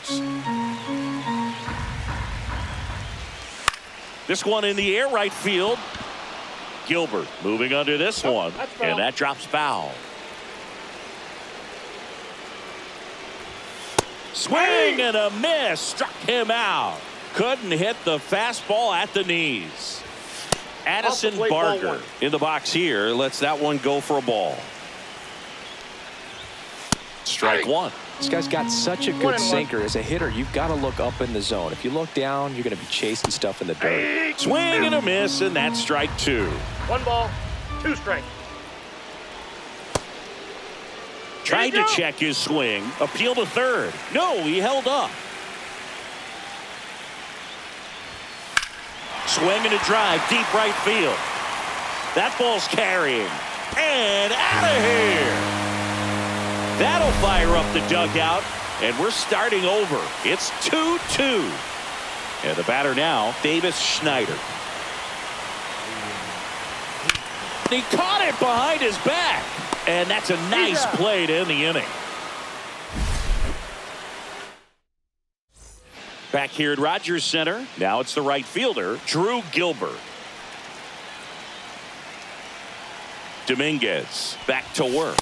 This one in the air, right field. Gilbert moving under this one, and that drops foul. Swing and a miss. Struck him out. Couldn't hit the fastball at the knees. Addison Barger in the box here. Lets that one go for a ball. Strike one. This guy's got such a good sinker. As a hitter, you've got to look up in the zone. If you look down, you're going to be chasing stuff in the dirt. Swing and a miss, and that's strike two. 1 ball, 2 strikes. Tried to check his swing. Appeal to third. No, he held up. Swing and a drive, deep right field. That ball's carrying. And out of here. That'll fire up the dugout, and we're starting over. It's 2-2. And the batter now, Davis Schneider. He caught it behind his back, and that's a nice play to end the inning. Back here at Rogers Center, now it's the right fielder, Drew Gilbert. Dominguez back to work.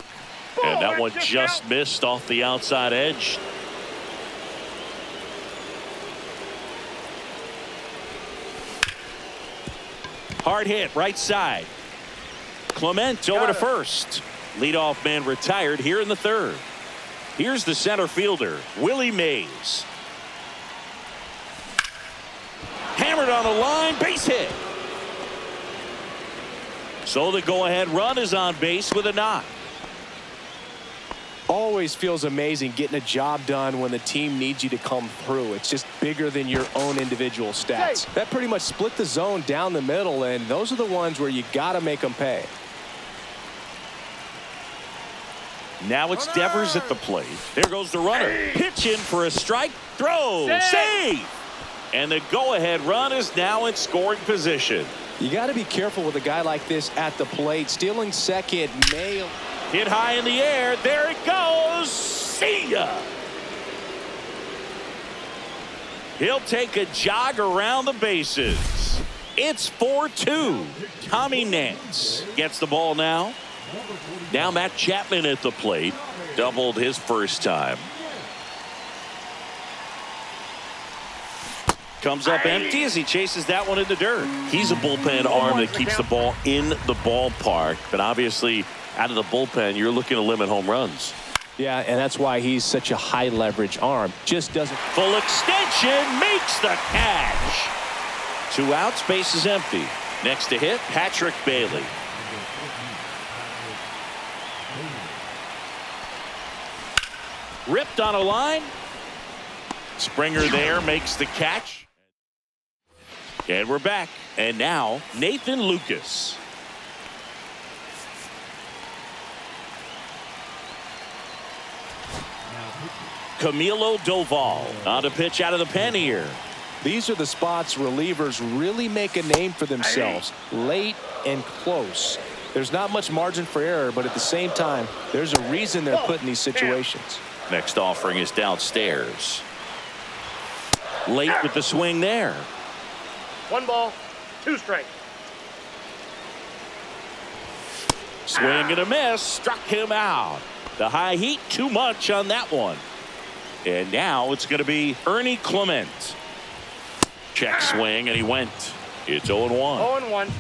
And that one just missed off the outside edge. Hard hit, right side. Clement over to first. Leadoff man retired here in the third. Here's the center fielder, Willie Mays. Hammered on the line, base hit. So the go-ahead run is on base with a knock. Always feels amazing getting a job done when the team needs you to come through. It's just bigger than your own individual stats. That pretty much split the zone down the middle, and those are the ones where you got to make them pay. Now it's Devers at the plate. There goes the runner. Pitch in for a strike. Throw. Save. And the go-ahead run is now in scoring position. You got to be careful with a guy like this at the plate. Stealing second may... Hit high in the air. There it goes. See ya. He'll take a jog around the bases. It's 4-2. Tommy Nance gets the ball now. Now Matt Chapman at the plate. Doubled his first time. Comes up empty as he chases that one in the dirt. He's a bullpen arm that keeps the ball in the ballpark. But obviously, out of the bullpen, you're looking to limit home runs. Yeah, and that's why he's such a high leverage arm. Just doesn't... Full extension makes the catch. 2 outs, base is empty. Next to hit, Patrick Bailey. Ripped on a line. Springer there makes the catch. And we're back. And now Nathan Lucas. Camilo Doval on to pitch out of the pen here. These are the spots relievers really make a name for themselves. Late and close. There's not much margin for error, but at the same time, there's a reason they're put in these situations. Next offering is downstairs. Late with the swing there. 1 ball, 2 strikes. Swing and a miss. Struck him out. The high heat too much on that one. And now it's going to be Ernie Clement. Check swing and he went. It's 0-1. 0-1.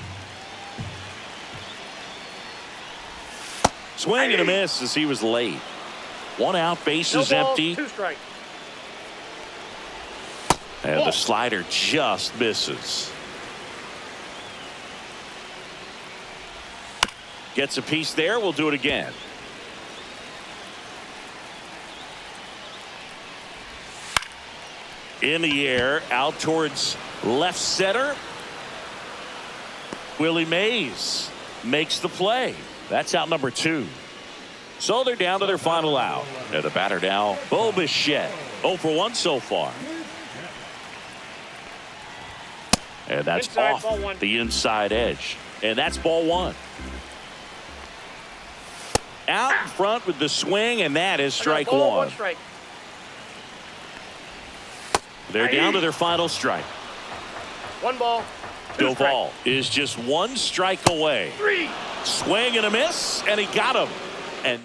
Swing and a miss as he was late. 1 out, base is No balls, empty. 2 strikes. And the slider just misses. Gets a piece there. We'll do it again. In the air, out towards left center. Willie Mays makes the play. That's out number 2. So they're down to their final out. And the batter now, Bo Bichette. 0 for 1 so far. And that's Inside, off ball 1. the inside edge. And that's ball 1. Out in front with the swing, and that is strike ball, 1. 1 strike. They're down to their final strike. 1 ball, 2 strikes. Doval is just 1 strike away. 3. Swing and a miss, and he got him. And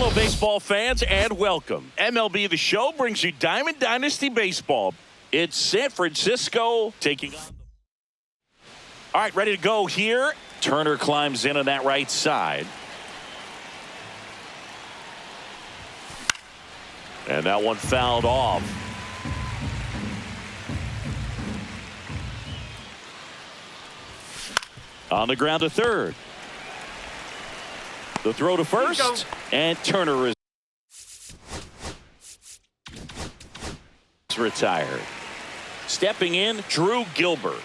Hello, baseball fans, and welcome. MLB The Show brings you Diamond Dynasty Baseball. It's San Francisco taking on. All right, ready to go here. Turner climbs in on that right side. And that one fouled off. On the ground to third. The throw to first. And Turner is retired. Stepping in, Drew Gilbert.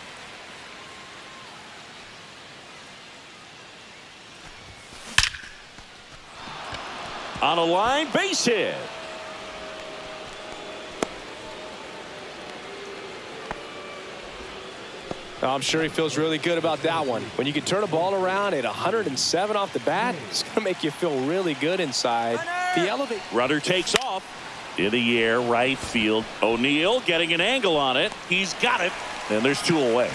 On a line, base hit. I'm sure he feels really good about that one. When you can turn a ball around at 107 off the bat, it's going to make you feel really good inside. The elevate. Runner takes off. In the air, right field. O'Neill getting an angle on it. He's got it. And there's two away.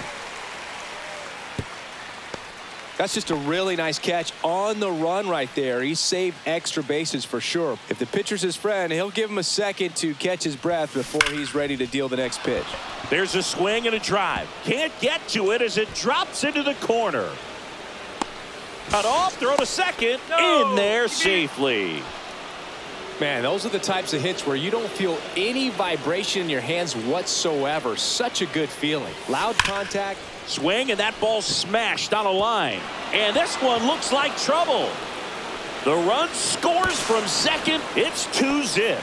That's just a really nice catch on the run right there. He saved extra bases for sure. If the pitcher's his friend, he'll give him a second to catch his breath before he's ready to deal the next pitch. There's a swing and a drive. Can't get to it as it drops into the corner. Cut off, throw to second. In there safely. Man, those are the types of hits where you don't feel any vibration in your hands whatsoever. Such a good feeling. Loud contact. Swing, and that ball smashed on a line. And this one looks like trouble. The run scores from second. It's 2-zip.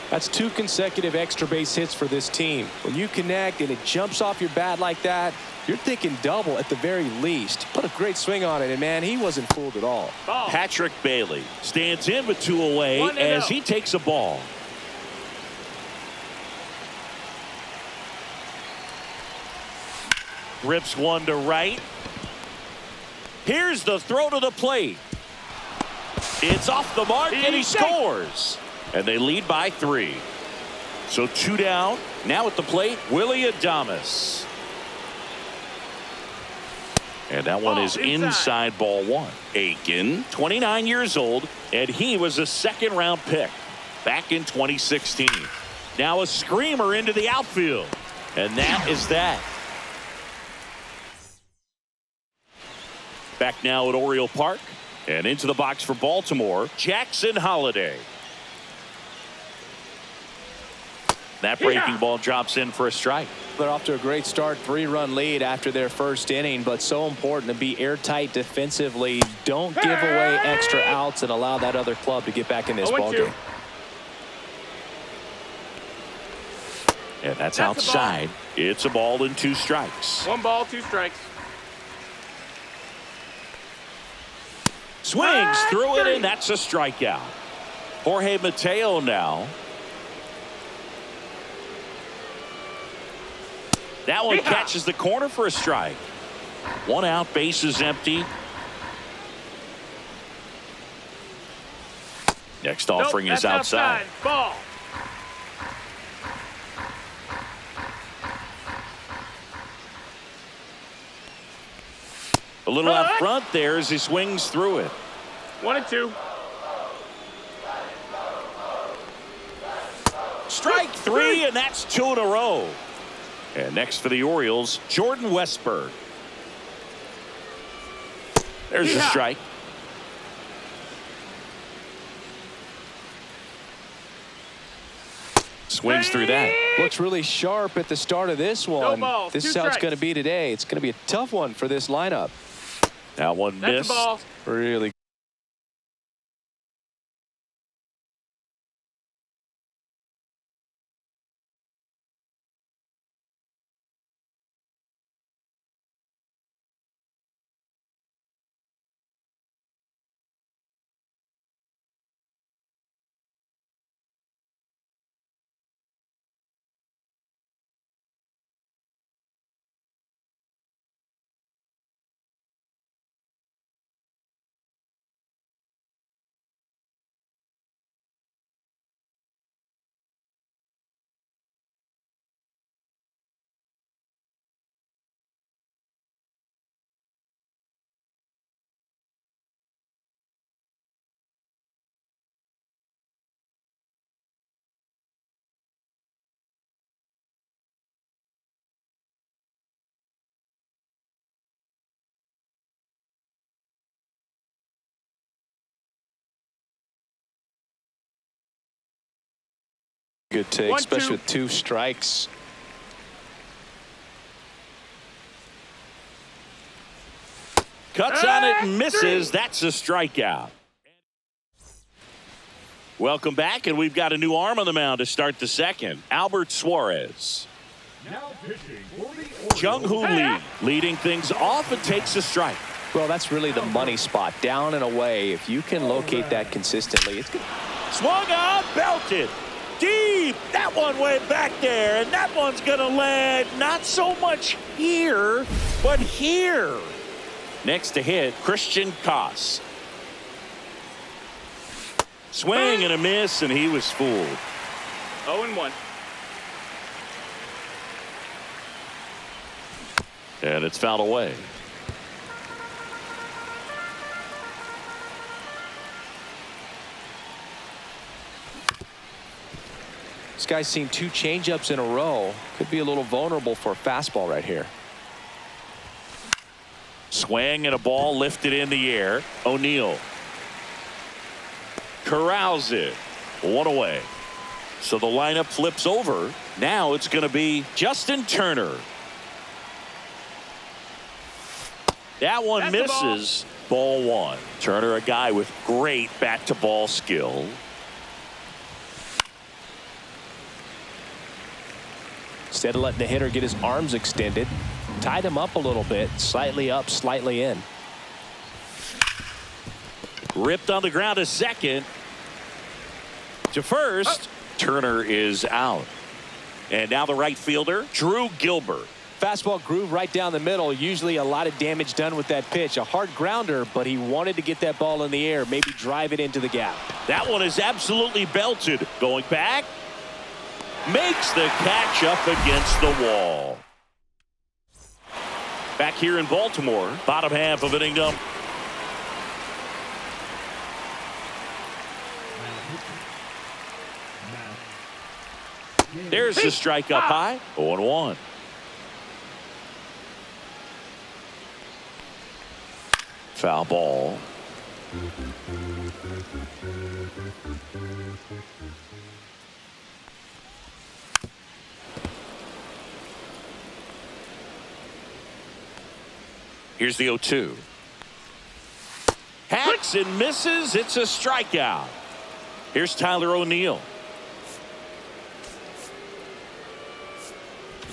That's 2 consecutive extra base hits for this team. When you connect and it jumps off your bat like that, you're thinking double at the very least. Put a great swing on it, and man, he wasn't fooled at all. Patrick Bailey stands in with 2 away as he takes a ball. Rips one to right. Here's the throw to the plate. It's off the mark, and he scores. And they lead by 3. So 2 down. Now at the plate, Willie Adames. And that one is inside ball 1. Aiken, 29 years old, and he was a second-round pick back in 2016. Now a screamer into the outfield. And that is that. Back now at Oriole Park. And into the box for Baltimore, Jackson Holliday. That breaking ball drops in for a strike. They're off to a great start. 3-run lead after their first inning, but so important to be airtight defensively. Don't give away extra outs and allow that other club to get back in this ball game. And that's outside. It's a ball and 2 strikes. 1 ball, 2 strikes. Swings through it, and that's a strikeout. Jorge Mateo now. That one catches the corner for a strike. 1 out, base is empty. Next offering is outside. Ball. A little out front there as he swings through it. 1 and 2. Strike 3, and that's 2 in a row. And next for the Orioles, Jordan Westberg. There's a strike. Swings through that. Looks really sharp at the start of this one. This is how it's going to be today. It's going to be a tough one for this lineup. That one missed. Really Good take, 1-2. especially with 2 strikes. Cuts on it and misses. That's a strikeout. Welcome back, and we've got a new arm on the mound to start the second. Albert Suarez. Now pitching for the Jung-Hoo Lee leading things off and takes a strike. Well, that's really the money spot. Down and away. If you can locate that consistently, it's good. Swung on, belted. Deep. That one went back there, and that one's going to land not so much here, but here. Next to hit, Christian Koss. Swing and a miss, and he was fooled. 0-1. And it's fouled away. This guy's seen 2 changeups in a row. Could be a little vulnerable for a fastball right here. Swing and a ball lifted in the air. O'Neill corrals it. 1 away. So the lineup flips over. Now it's going to be Justin Turner. That one That's misses. Ball 1. Turner, a guy with great bat-to-ball skill. Instead of letting the hitter get his arms extended, tied him up a little bit, slightly up, slightly in. Ripped on the ground to second. To first. Turner is out. And now the right fielder, Drew Gilbert. Fastball groove right down the middle. Usually a lot of damage done with that pitch. A hard grounder, but he wanted to get that ball in the air, maybe drive it into the gap. That one is absolutely belted. Going back. Makes the catch up against the wall. Back here in Baltimore, bottom half of inning number. There's the strike up high. 0-1. Foul ball. Here's the 0-2. Hacks and misses. It's a strikeout. Here's Tyler O'Neill.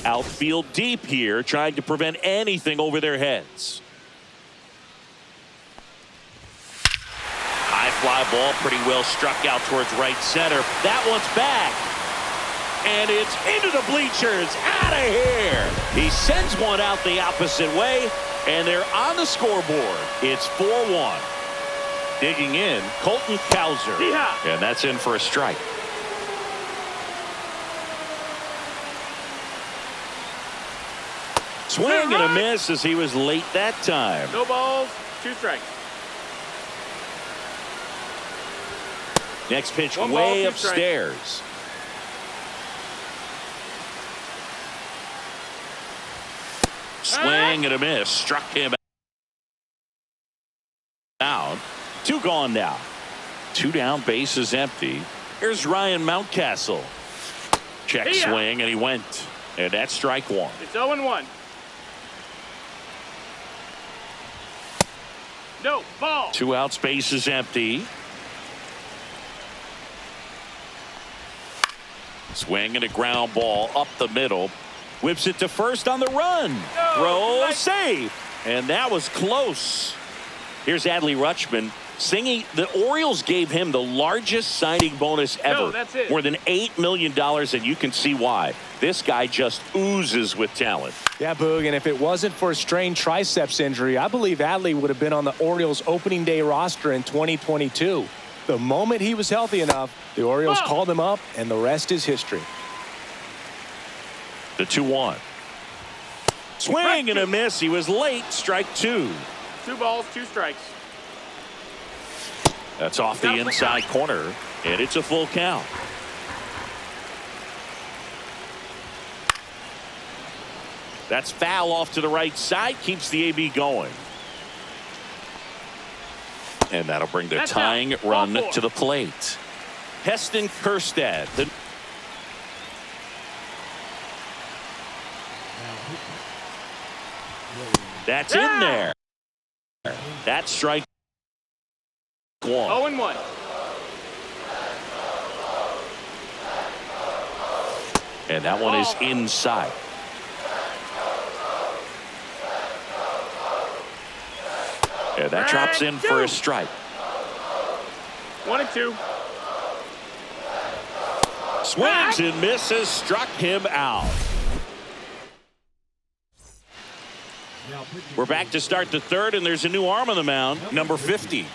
Outfield deep here, trying to prevent anything over their heads. High fly ball, pretty well struck out towards right center. That one's back. And it's into the bleachers. Out of here. He sends one out the opposite way. And they're on the scoreboard. It's 4-1. Digging in, Colton Cowser. Yeehaw. And that's in for a strike. Swing and a miss as he was late that time. No balls, 2 strikes. Next pitch 1 ball, way 2 upstairs. Swing and a miss. Struck him out. 2 gone now. 2 down, bases empty. Here's Ryan Mountcastle. Check swing, and he went. And that's strike 1. It's 0-1. No, ball. 2 outs, bases empty. Swing and a ground ball up the middle. Whips it to first on the run. No, Throw nice. safe. And that was close. Here's Adley Rutschman singing. The Orioles gave him the largest signing bonus ever. No, that's it. More than $8 million, and you can see why. This guy just oozes with talent. Yeah, Boog, and if it wasn't for a strained triceps injury, I believe Adley would have been on the Orioles opening day roster in 2022. The moment he was healthy enough, the Orioles called him up, and the rest is history. The 2-1. Swing and a miss. He was late. Strike 2. 2 balls, 2 strikes. That's off the inside corner, and it's a full count. That's foul off to the right side. Keeps the AB going. And that'll bring the tying run to the plate. Heston Kjerstad. That's in there. That's strike one. 0-1. And that one is inside. And that drops in for a strike. 1-2. Swings and misses, struck him out. We're back to start the third, and there's a new arm on the mound, number 50.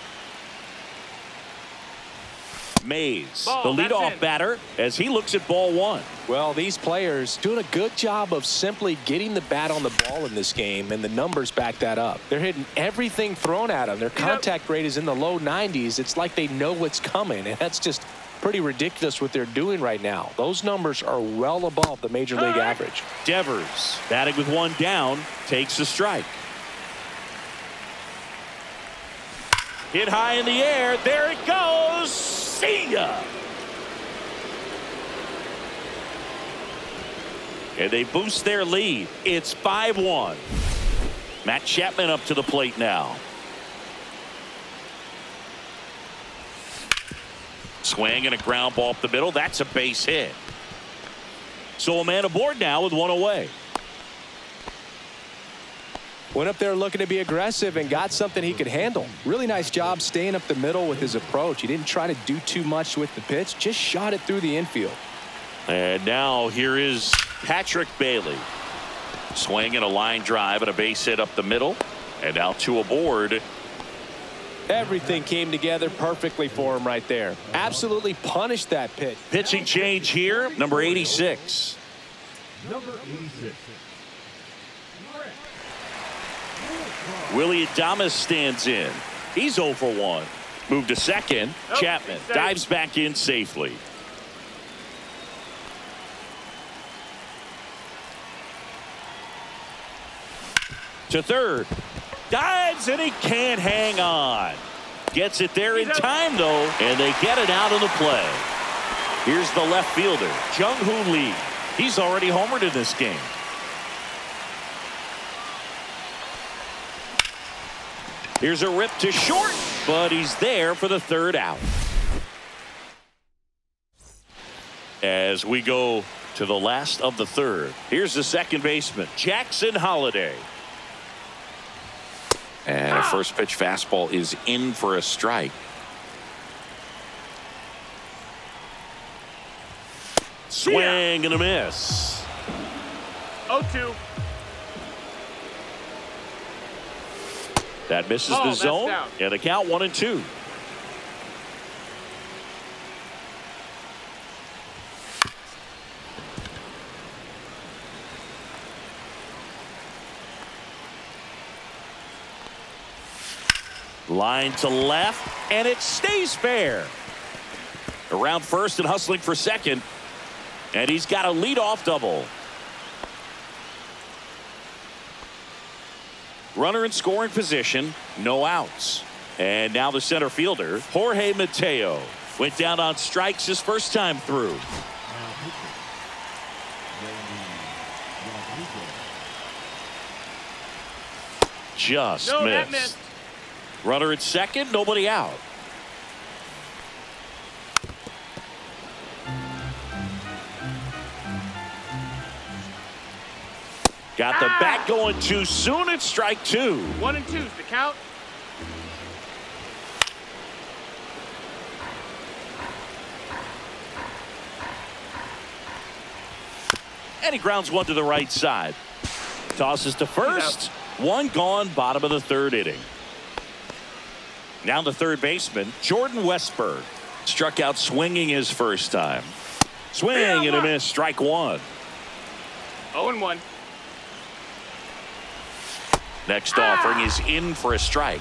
Mays, the leadoff batter, as he looks at ball one. Well, these players doing a good job of simply getting the bat on the ball in this game, and the numbers back that up. They're hitting everything thrown at them. Their contact rate is in the low 90s. It's like they know what's coming, and that's just pretty ridiculous what they're doing right now. Those numbers are well above the major league average. Devers, batting with one down, takes a strike. Hit high in the air. There it goes. See ya. And they boost their lead. It's 5-1. Matt Chapman up to the plate now. Swing and a ground ball up the middle. That's a base hit. So a man aboard now with one away. Went up there looking to be aggressive and got something he could handle. Really nice job staying up the middle with his approach. He didn't try to do too much with the pitch, just shot it through the infield. And now here is Patrick Bailey. Swing and a line drive and a base hit up the middle. And now two aboard. Everything came together perfectly for him right there. Absolutely punished that pitch. Pitching change here, number 86. Number 86. Willie Adames stands in. He's 0 for 1. Move to second. Chapman dives back in safely. To third. Dives and he can't hang on. Gets it there in time though, and they get it out of the play. Here's the left fielder, Jung-Hoo Lee. He's already homered in this game. Here's a rip to short, but he's there for the third out. As we go to the last of the third, here's the second baseman, Jackson Holliday. And a first pitch fastball is in for a strike. Swing and a miss. 0-2. That misses the zone, and the count 1-2. Line to left, and it stays fair. Around first and hustling for second, and he's got a leadoff double. Runner in scoring position, no outs. And now the center fielder, Jorge Mateo, went down on strikes his first time through. Just missed. Runner at second, nobody out. Got the bat going too soon. It's strike two. 1-2's the count. And he grounds one to the right side. Tosses to first. One gone, bottom of the third inning. Now the third baseman, Jordan Westberg. Struck out swinging his first time. Swing and a miss, strike one. 0-1. Next offering is in for a strike.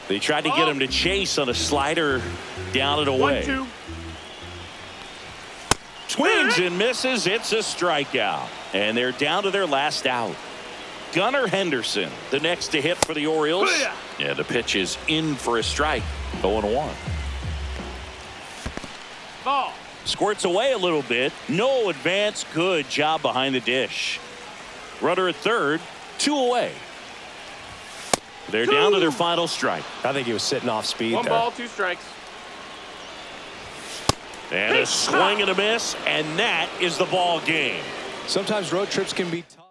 They tried to get him to chase on a slider down and away. 1-2. Swings and misses. It's a strikeout. And they're down to their last out. Gunnar Henderson, the next to hit for the Orioles. Yeah, the pitch is in for a strike. 0-1. Ball. Squirts away a little bit. No advance. Good job behind the dish. Runner at third. 2 away. They're down to their final strike. I think he was sitting off speed. One there. ball, 2 strikes. And a swing and a miss, and that is the ball game. Sometimes road trips can be tough.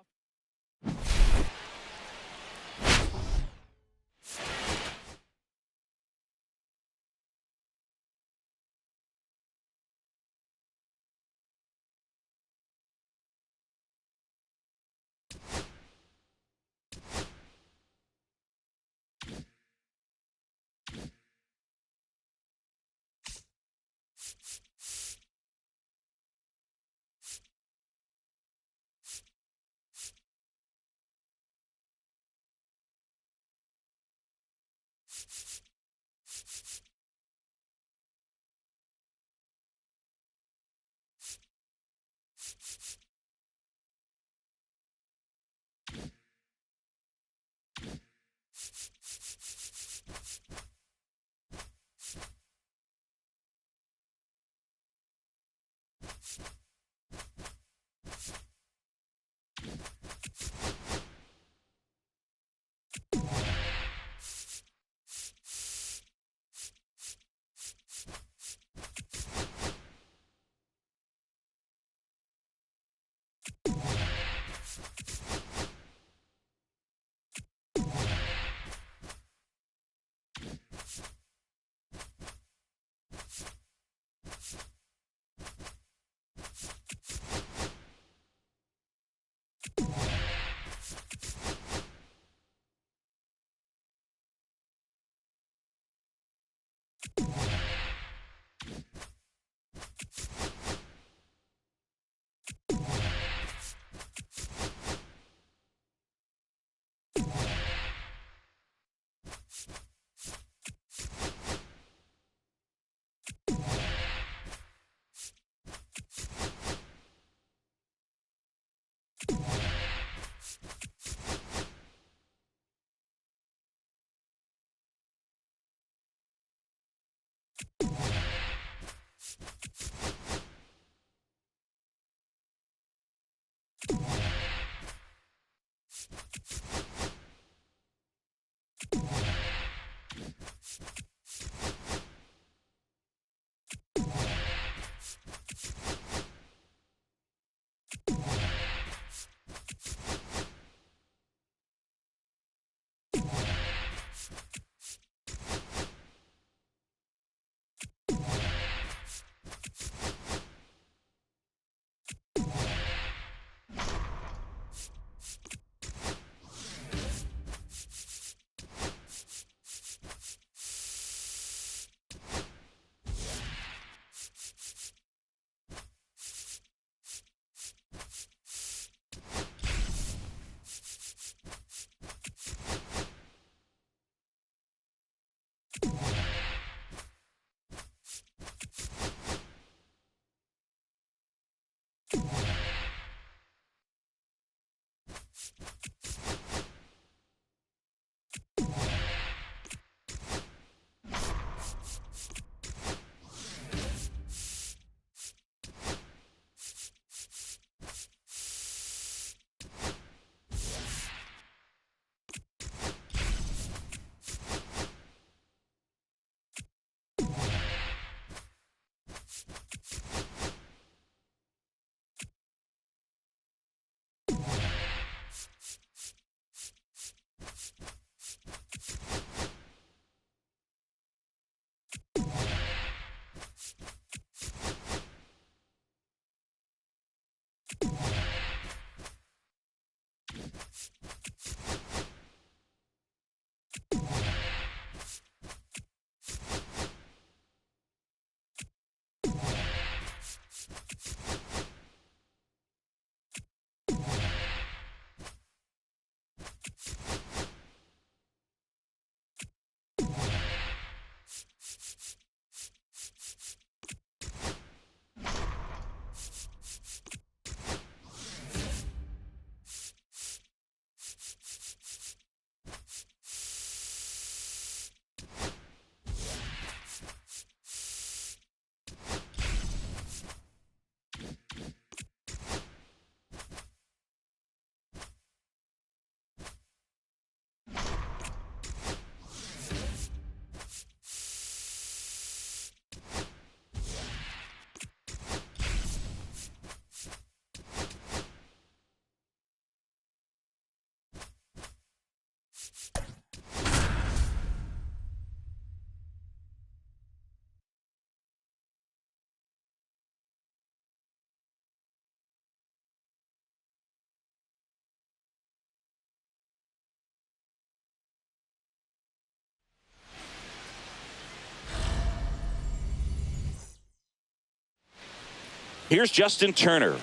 Here's Justin Turner.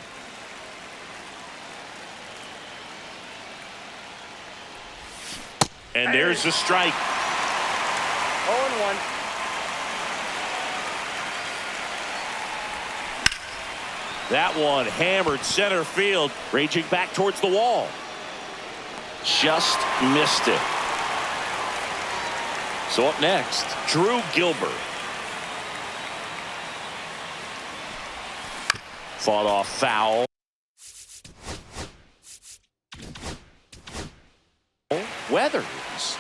And there's a strike. 0-1. That one hammered center field, raging back towards the wall. Just missed it. So up next, Drew Gilbert. Fought off foul. Weathers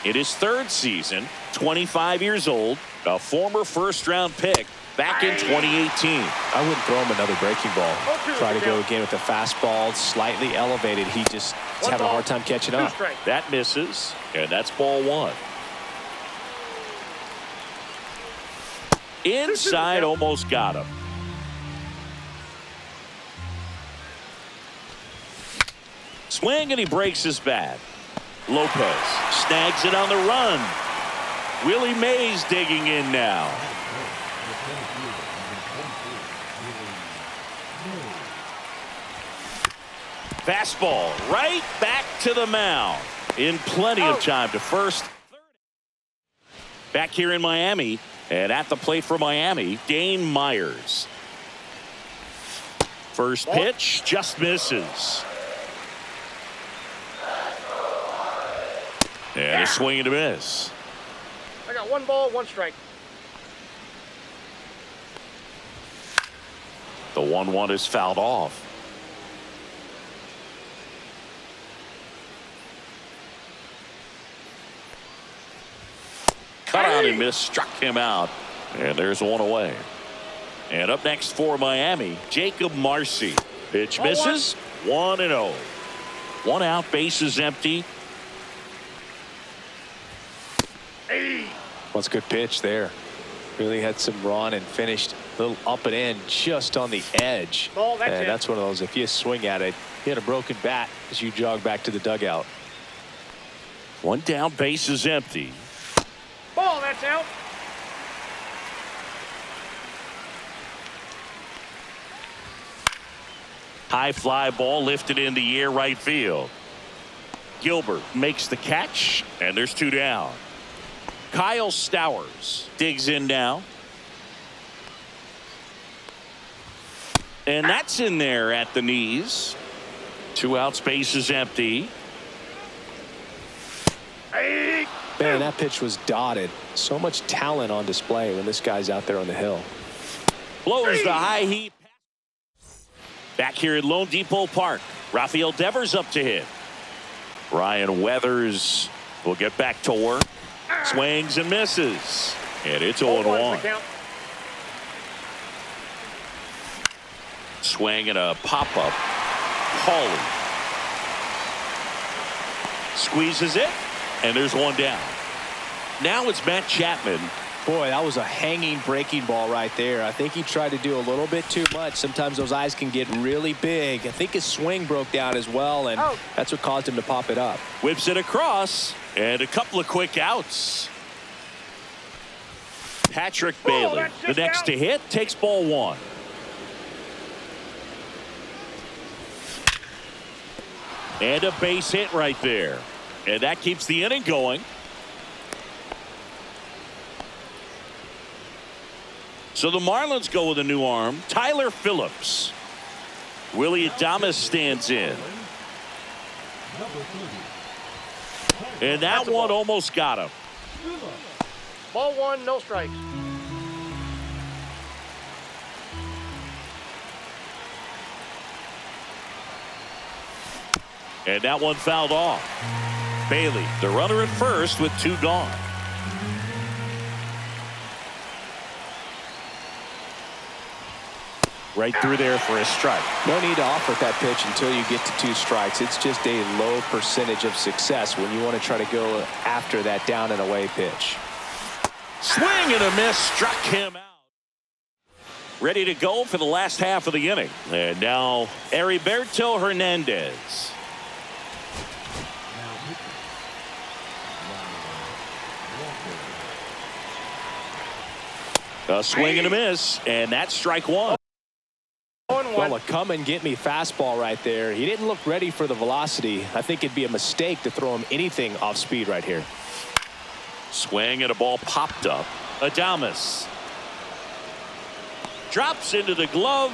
in his third season, 25 years old, a former first-round pick back in 2018. I wouldn't throw him another breaking ball. Try to go again with the fastball, slightly elevated. He just is having a hard time catching up. That misses, and that's ball one. Inside, almost got him. Swing, and he breaks his bat. Lopez snags it on the run. Willie Mays digging in now. Fastball right back to the mound in plenty of time to first. Back here in Miami, and at the plate for Miami, Dane Myers. First pitch just misses. And a swing and a miss. I got 1 ball, 1 strike. The 1-1 is fouled off. Cut out and missed, struck him out. And there's one away. And up next for Miami, Jacob Marcy. Pitch misses, 1-0. 1 out, bases empty. What's a good pitch there. Really had some run and finished a little up and in just on the edge. And that's one of those, if you swing at it, you hit a broken bat as you jog back to the dugout. 1 down, bases empty. Ball, that's out. High fly ball lifted in the air, right field. Gilbert makes the catch, and there's 2 down. Kyle Stowers digs in now. And that's in there at the knees. 2 outs, bases empty. Man, that pitch was dotted. So much talent on display when this guy's out there on the hill. Blows the high heat. Back here at Lone Depot Park, Rafael Devers up to hit. Ryan Weathers will get back to work. Swings and misses. And it's 0-1. Swing and a pop-up. Pauly squeezes it, and there's 1 down. Now it's Matt Chapman. Boy, that was a hanging breaking ball right there. I think he tried to do a little bit too much. Sometimes those eyes can get really big. I think his swing broke down as well, and that's what caused him to pop it up. Whips it across, and a couple of quick outs. Patrick Bailey, the next to hit, takes ball 1. And a base hit right there. And that keeps the inning going. So the Marlins go with a new arm, Tyler Phillips. Willie Adames stands in. And that one almost got him. Ball 1, no strikes. And that one fouled off. Bailey, the runner at first with 2 gone. Right through there for a strike. No need to offer that pitch until you get to 2 strikes. It's just a low percentage of success when you want to try to go after that down and away pitch. Swing and a miss, struck him out. Ready to go for the last half of the inning. And now Heriberto Hernandez. A swing and a miss, and that's strike 1. Well, Well, a come-and-get-me fastball right there. He didn't look ready for the velocity. I think it'd be a mistake to throw him anything off speed right here. Swing and a ball popped up. Adames drops into the glove.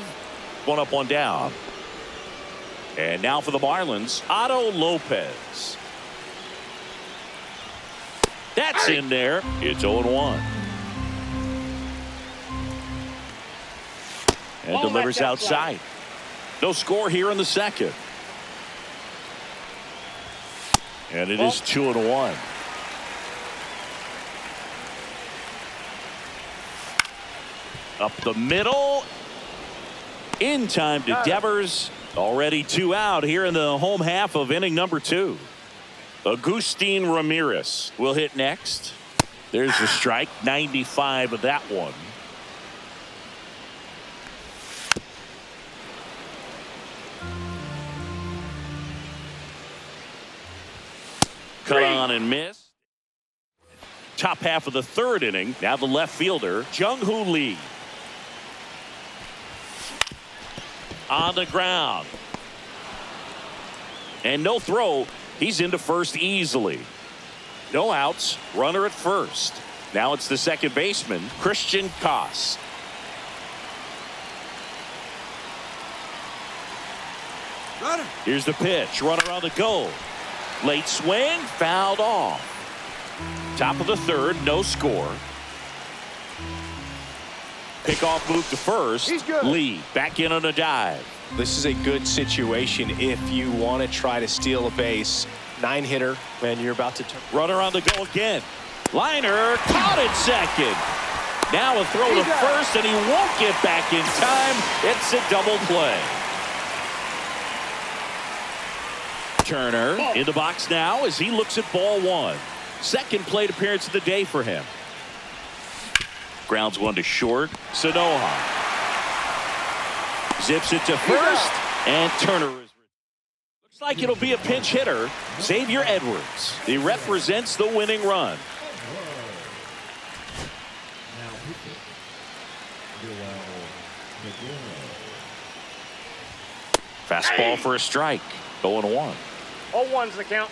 One up, one down. And now for the Marlins, Otto Lopez. That's in there. It's 0-1. And delivers outside. No score here in the second. And it is 2-1. Up the middle. In time to Devers. Already 2 out here in the home half of inning number 2. Agustin Ramirez will hit next. There's the strike. 95 of that one. Cut on and miss. Top half of the 3rd inning. Now the left fielder, Jung-Hoo Lee. On the ground. And no throw. He's into first easily. No outs. Runner at first. Now it's the second baseman, Christian Koss. Here's the pitch. Runner on the go. Late swing. Fouled off. Top of the 3rd. No score. Pickoff move to first. Lee back in on a dive. This is a good situation if you want to try to steal a base. 9-hitter, and you're about to turn. Runner on the go again. Liner caught at second. Now a throw to first, and he won't get back in time. It's a double play. Turner in the box now as he looks at ball 1. Second plate appearance of the day for him. Grounds one to short. Sanoha zips it to first, and Turner is. Looks like it'll be a pinch hitter, Xavier Edwards. He represents the winning run. Fastball for a strike. 0-1. 0-1's the count.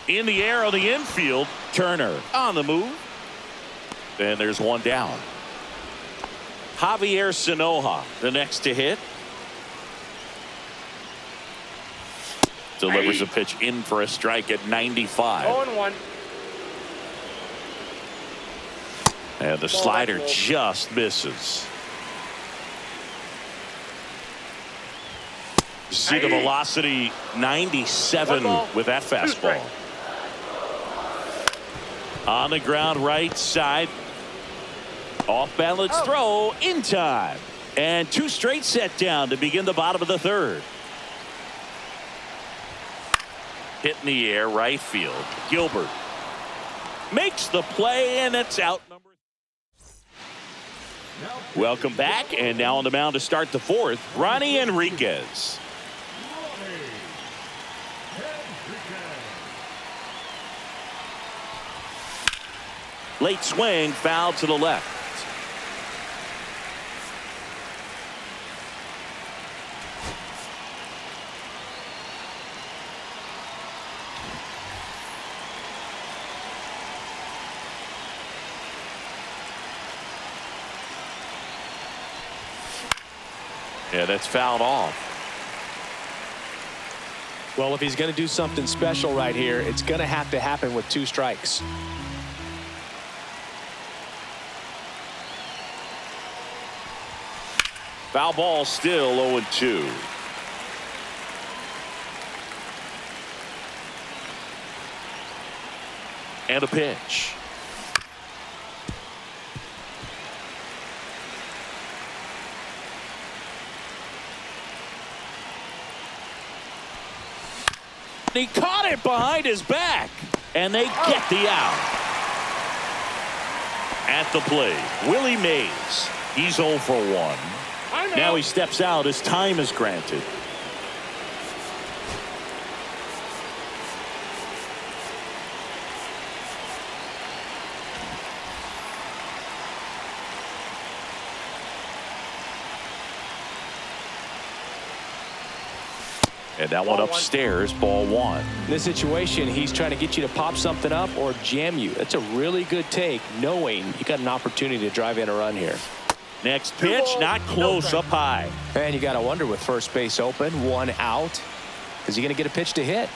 In the air on the infield, Turner on the move. And there's one down. Javier Sanoha, the next to hit. Delivers a pitch in for a strike at 95. 0-1. And the slider just misses. See the velocity, 97 with that fastball. On the ground right side. Off balance throw in time. And 2 straight set down to begin the bottom of the 3rd. Hit in the air right field. Gilbert makes the play, and it's out number. Welcome back, and now on the mound to start the 4th, Ronnie Enriquez. Late swing, foul to the left. Yeah, that's fouled off. Well, if he's going to do something special right here, it's going to have to happen with 2 strikes. Foul ball, still 0-2. And a pitch. He caught it behind his back, and they get the out. At the plate, Willie Mays. He's 0 for 1. Now he steps out as time is granted. And that one upstairs, ball one. In this situation, he's trying to get you to pop something up or jam you. That's a really good take, knowing you got an opportunity to drive in a run here. Next pitch, not close, up high. And you got to wonder, with first base open, one out, is he going to get a pitch to hit?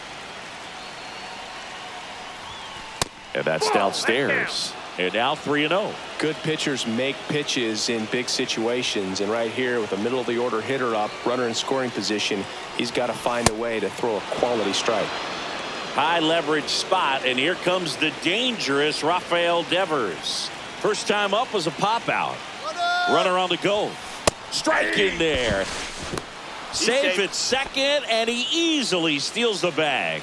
And that's downstairs. And now 3-0. Good pitchers make pitches in big situations, and right here with a middle of the order hitter up, runner in scoring position, he's got to find a way to throw a quality strike. High leverage spot, and here comes the dangerous Rafael Devers. First time up was a pop out. Runner on the go. Strike in there. Safe at second, and he easily steals the bag.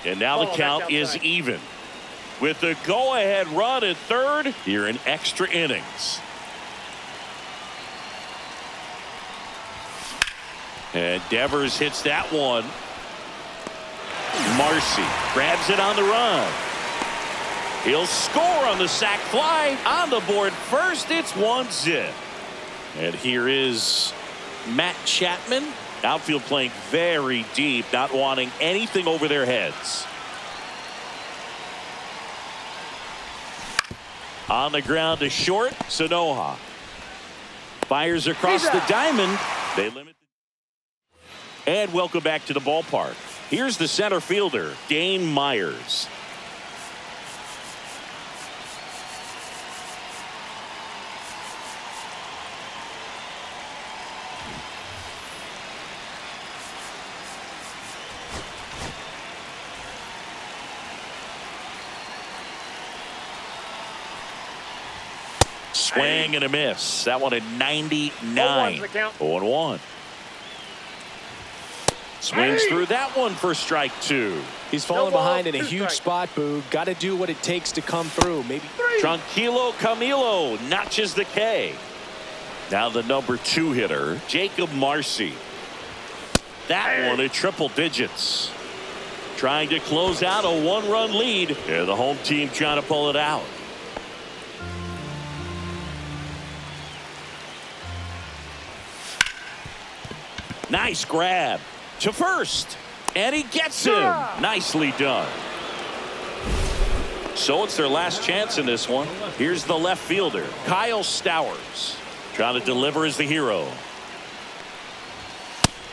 And now the count is even. With the go-ahead run at third, here in extra innings. And Devers hits that one. Marcy grabs it on the run. He'll score on the sac fly. On the board first, it's 1-0. And here is Matt Chapman. Outfield playing very deep, not wanting anything over their heads. On the ground to short, Sanoha. Fires across the diamond. They limit. And welcome back to the ballpark. Here's the center fielder, Dane Myers. Swing and a miss. That one at 99. 0-1. Swings through that one for strike two. He's falling behind in a huge spot, Boo. Got to do what it takes to come through. Maybe. Tranquilo Camilo notches the K. Now the number 2 hitter, Jacob Marcy. That one at triple digits. Trying to close out a 1-run lead. Yeah, the home team trying to pull it out. Nice grab to first, and he gets him. Nicely done. So it's their last chance in this one. Here's the left fielder, Kyle Stowers, trying to deliver as the hero.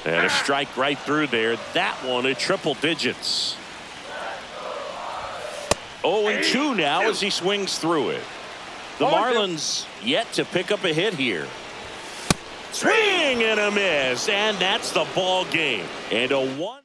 And a strike right through there. That one at triple digits. 0-2 now as he swings through it. The Marlins yet to pick up a hit here. Swing and a miss, and that's the ball game. And a 1.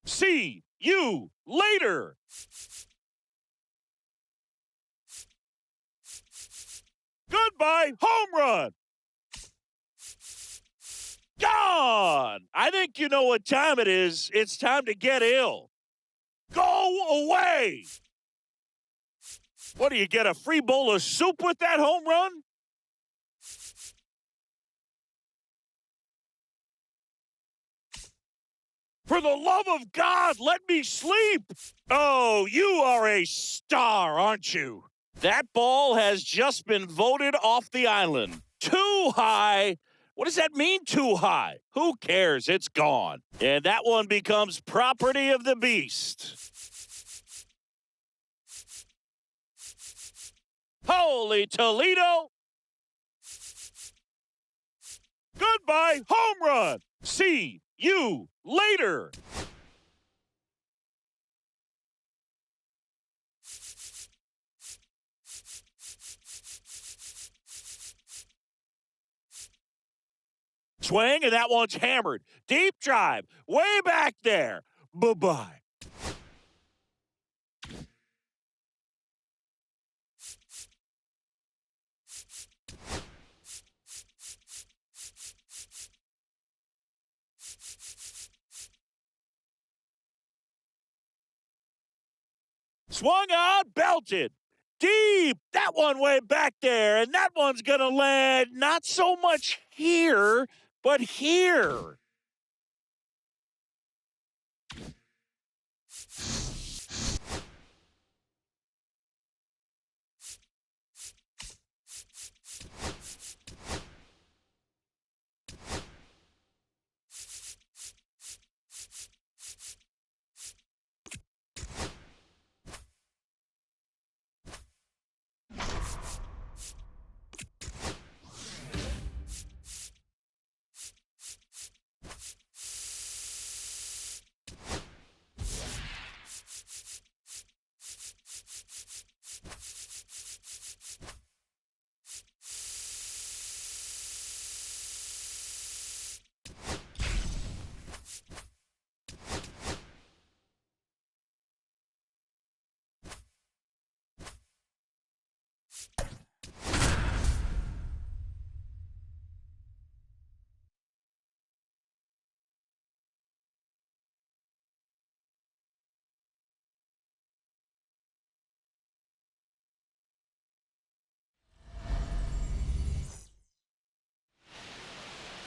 See you later. Goodbye, home run. Gone. I think you know what time it is. It's time to get ill. Go away. What, do you get a free bowl of soup with that home run? For the love of God, let me sleep. Oh, you are a star, aren't you? That ball has just been voted off the island. Too high. What does that mean, too high? Who cares? It's gone. And that one becomes property of the beast. Holy Toledo. Goodbye, home run. See you later. Swing, and that one's hammered. Deep drive, way back there. Bye-bye. Swung out, belted. Deep. That one way back there. And that one's going to land not so much here, but here.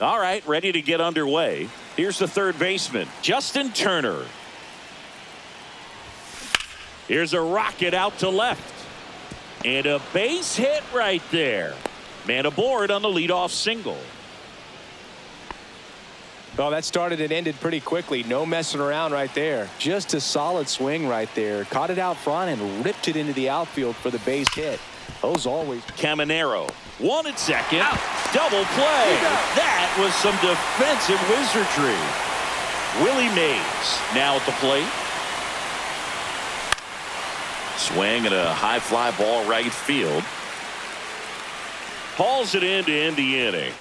All right, ready to get underway. Here's the third baseman, Justin Turner. Here's a rocket out to left. And a base hit right there. Man aboard on the leadoff single. Well, that started and ended pretty quickly. No messing around right there. Just a solid swing right there. Caught it out front and ripped it into the outfield for the base hit. Those always. Caminero, one at second. Out. Double play. That was some defensive wizardry. Willie Mays now at the plate. Swing and a high fly ball right field. Hauls it in to end the inning.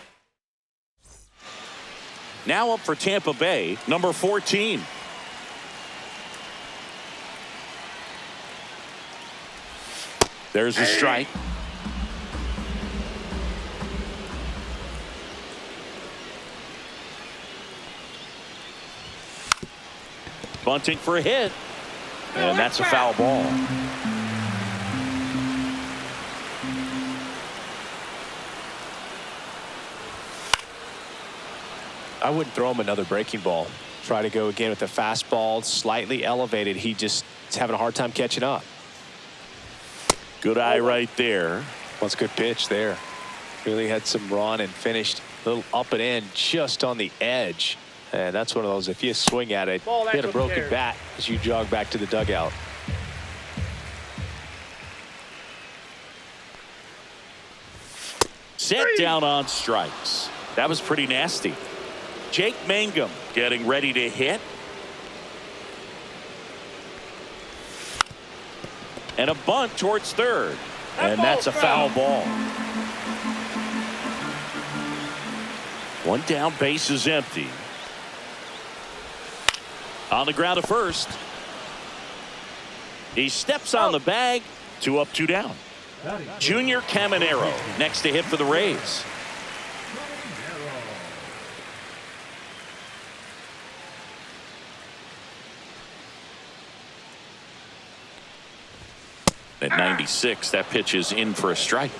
Now up for Tampa Bay, number 14. There's a strike. Bunting for a hit. And that's a foul ball. I wouldn't throw him another breaking ball. Try to go again with the fastball, slightly elevated. He just is having a hard time catching up. Good eye right there. That's a good pitch there. Really had some run and finished a little up and in just on the edge. And that's one of those, if you swing at it, hit a broken bat as you jog back to the dugout. Set down on strikes. That was pretty nasty. Jake Mangum getting ready to hit. And a bunt towards third. And that's a foul ball. One down, base is empty. On the ground to first. He steps on the bag. 2 up, 2 down. Junior Caminero next to hit for the Rays. At 96, that pitch is in for a strike.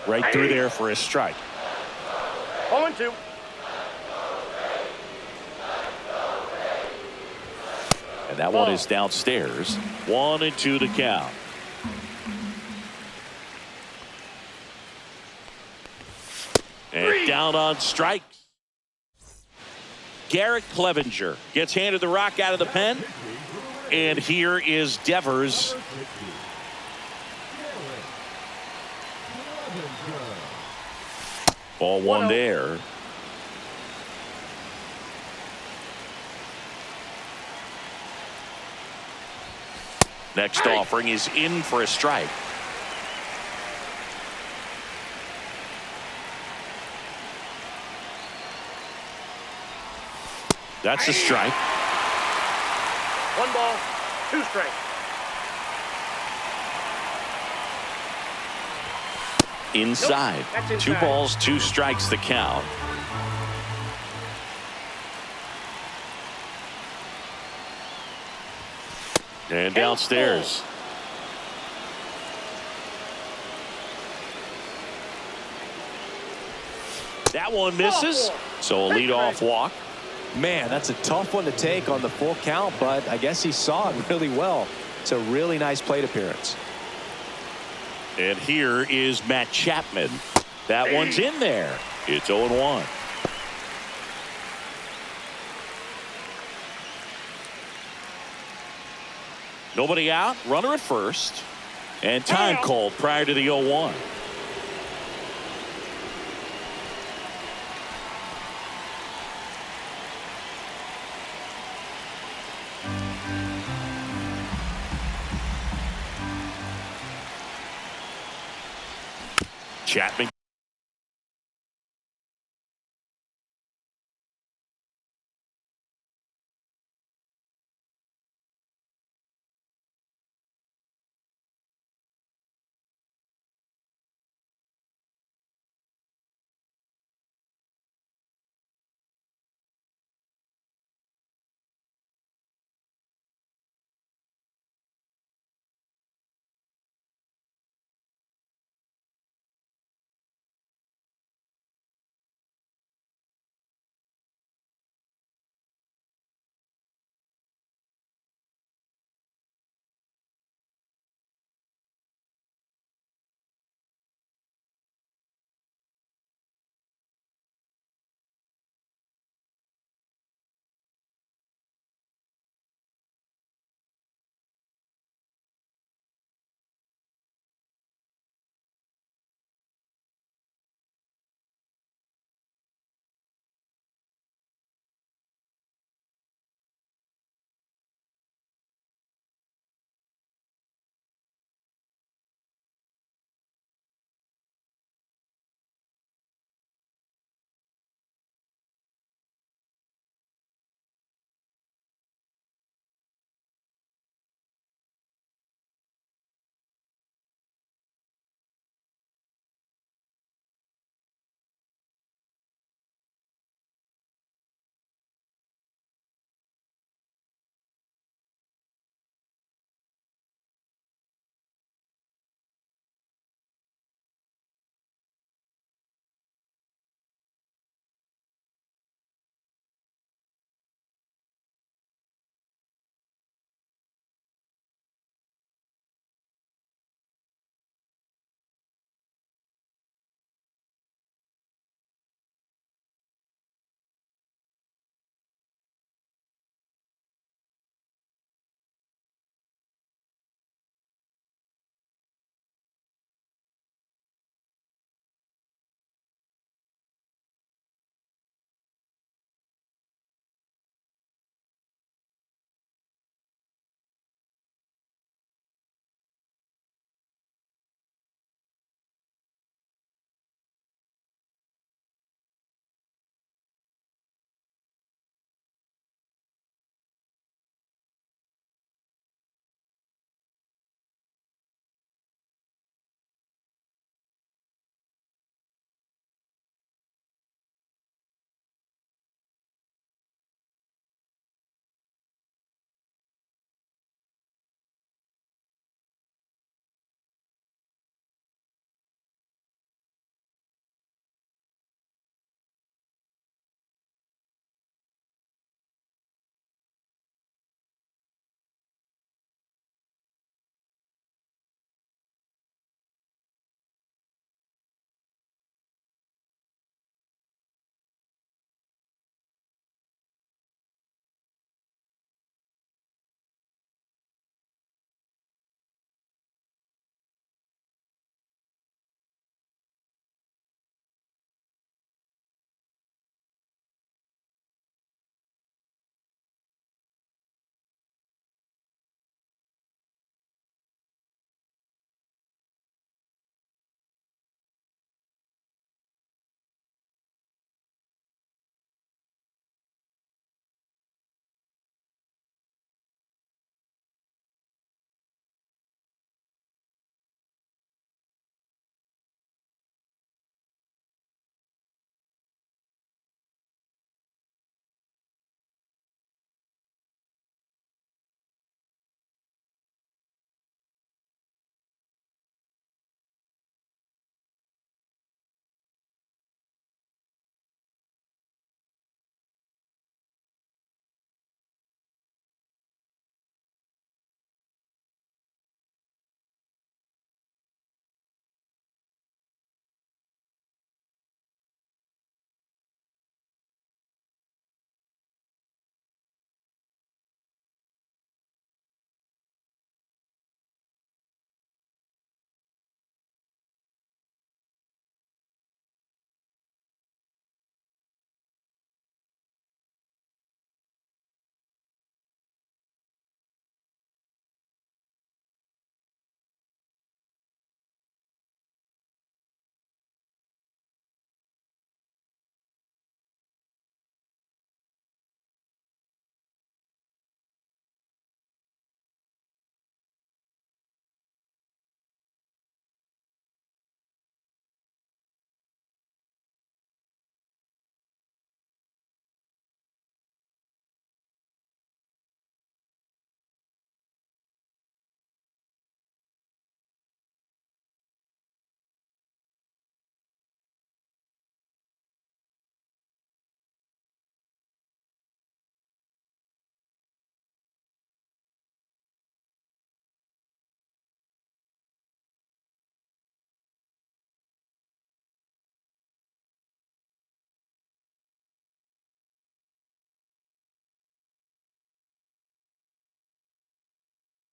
Right through there for a strike. 0-2. And that one is downstairs. 1-2 to count. And down on strikes. Garrett Clevenger gets handed the rock out of the pen. And here is Devers. Ball one there. Next offering is in for a strike. That's a strike. 1 ball, 2 strikes. Inside. Nope, 2 balls, 2 strikes the count. And downstairs. That one misses. So a leadoff walk. Man, that's a tough one to take on the full count, but I guess he saw it really well. It's a really nice plate appearance. And here is Matt Chapman. That one's in there. It's 0-1. Nobody out. Runner at first. And time called prior to the 0-1. Chapman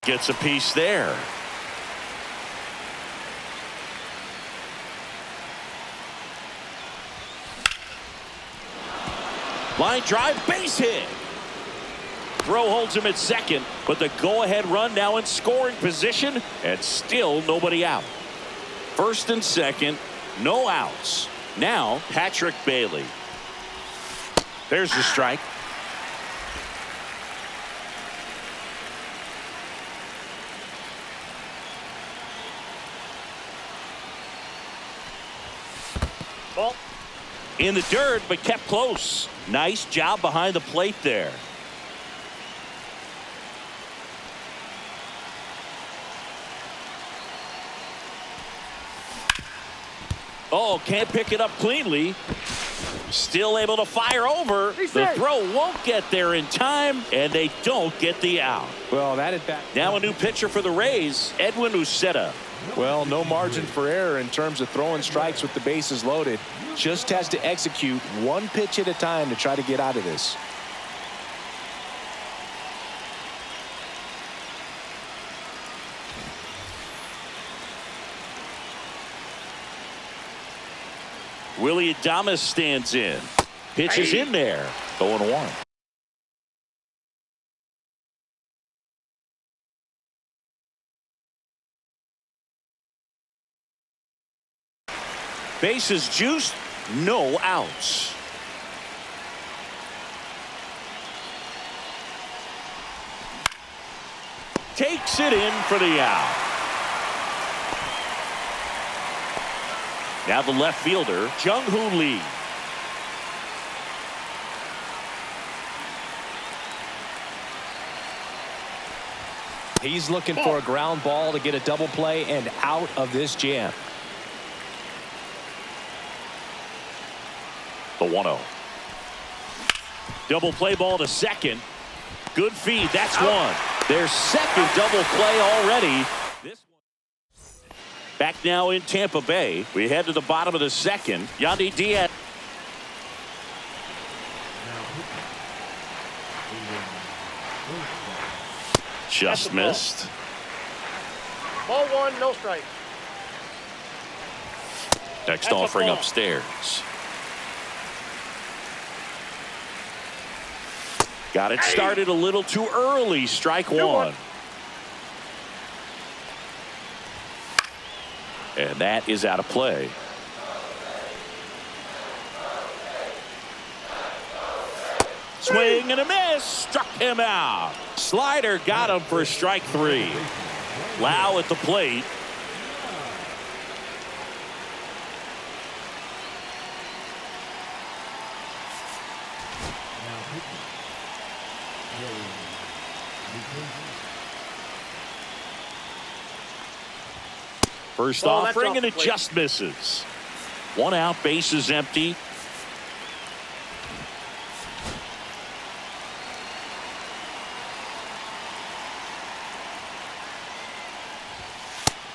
Gets a piece there. Line drive, base hit. Throw holds him at second, but the go-ahead run now in scoring position, and still nobody out. First and second, no outs. Now Patrick Bailey. There's the strike. Ball. In the dirt, but kept close. Nice job behind the plate there. Oh, can't pick it up cleanly. Still able to fire over. The throw won't get there in time, and they don't get the out. Well, that at bat. Now a new pitcher for the Rays, Edwin Uceta. Well, no margin for error in terms of throwing strikes with the bases loaded. Just has to execute one pitch at a time to try to get out of this. Willie Adames stands in. Pitch is in there. 0-1. Bases juiced, no outs. Takes it in for the out. Now the left fielder, Jung-Hoo Lee. He's looking for a ground ball to get a double play and out of this jam. The 1-0. Double play ball to second. Good feed. That's one. Their second double play already. This one. Back now in Tampa Bay. We head to the bottom of the second. Yandy Diaz. Just missed. Ball one, no strike. Next offering upstairs. Got it started a little too early. Strike one. And that is out of play. Swing and a miss. Struck him out. Slider got him for strike three. Lau at the plate. First offering, and it just misses. One out, bases empty.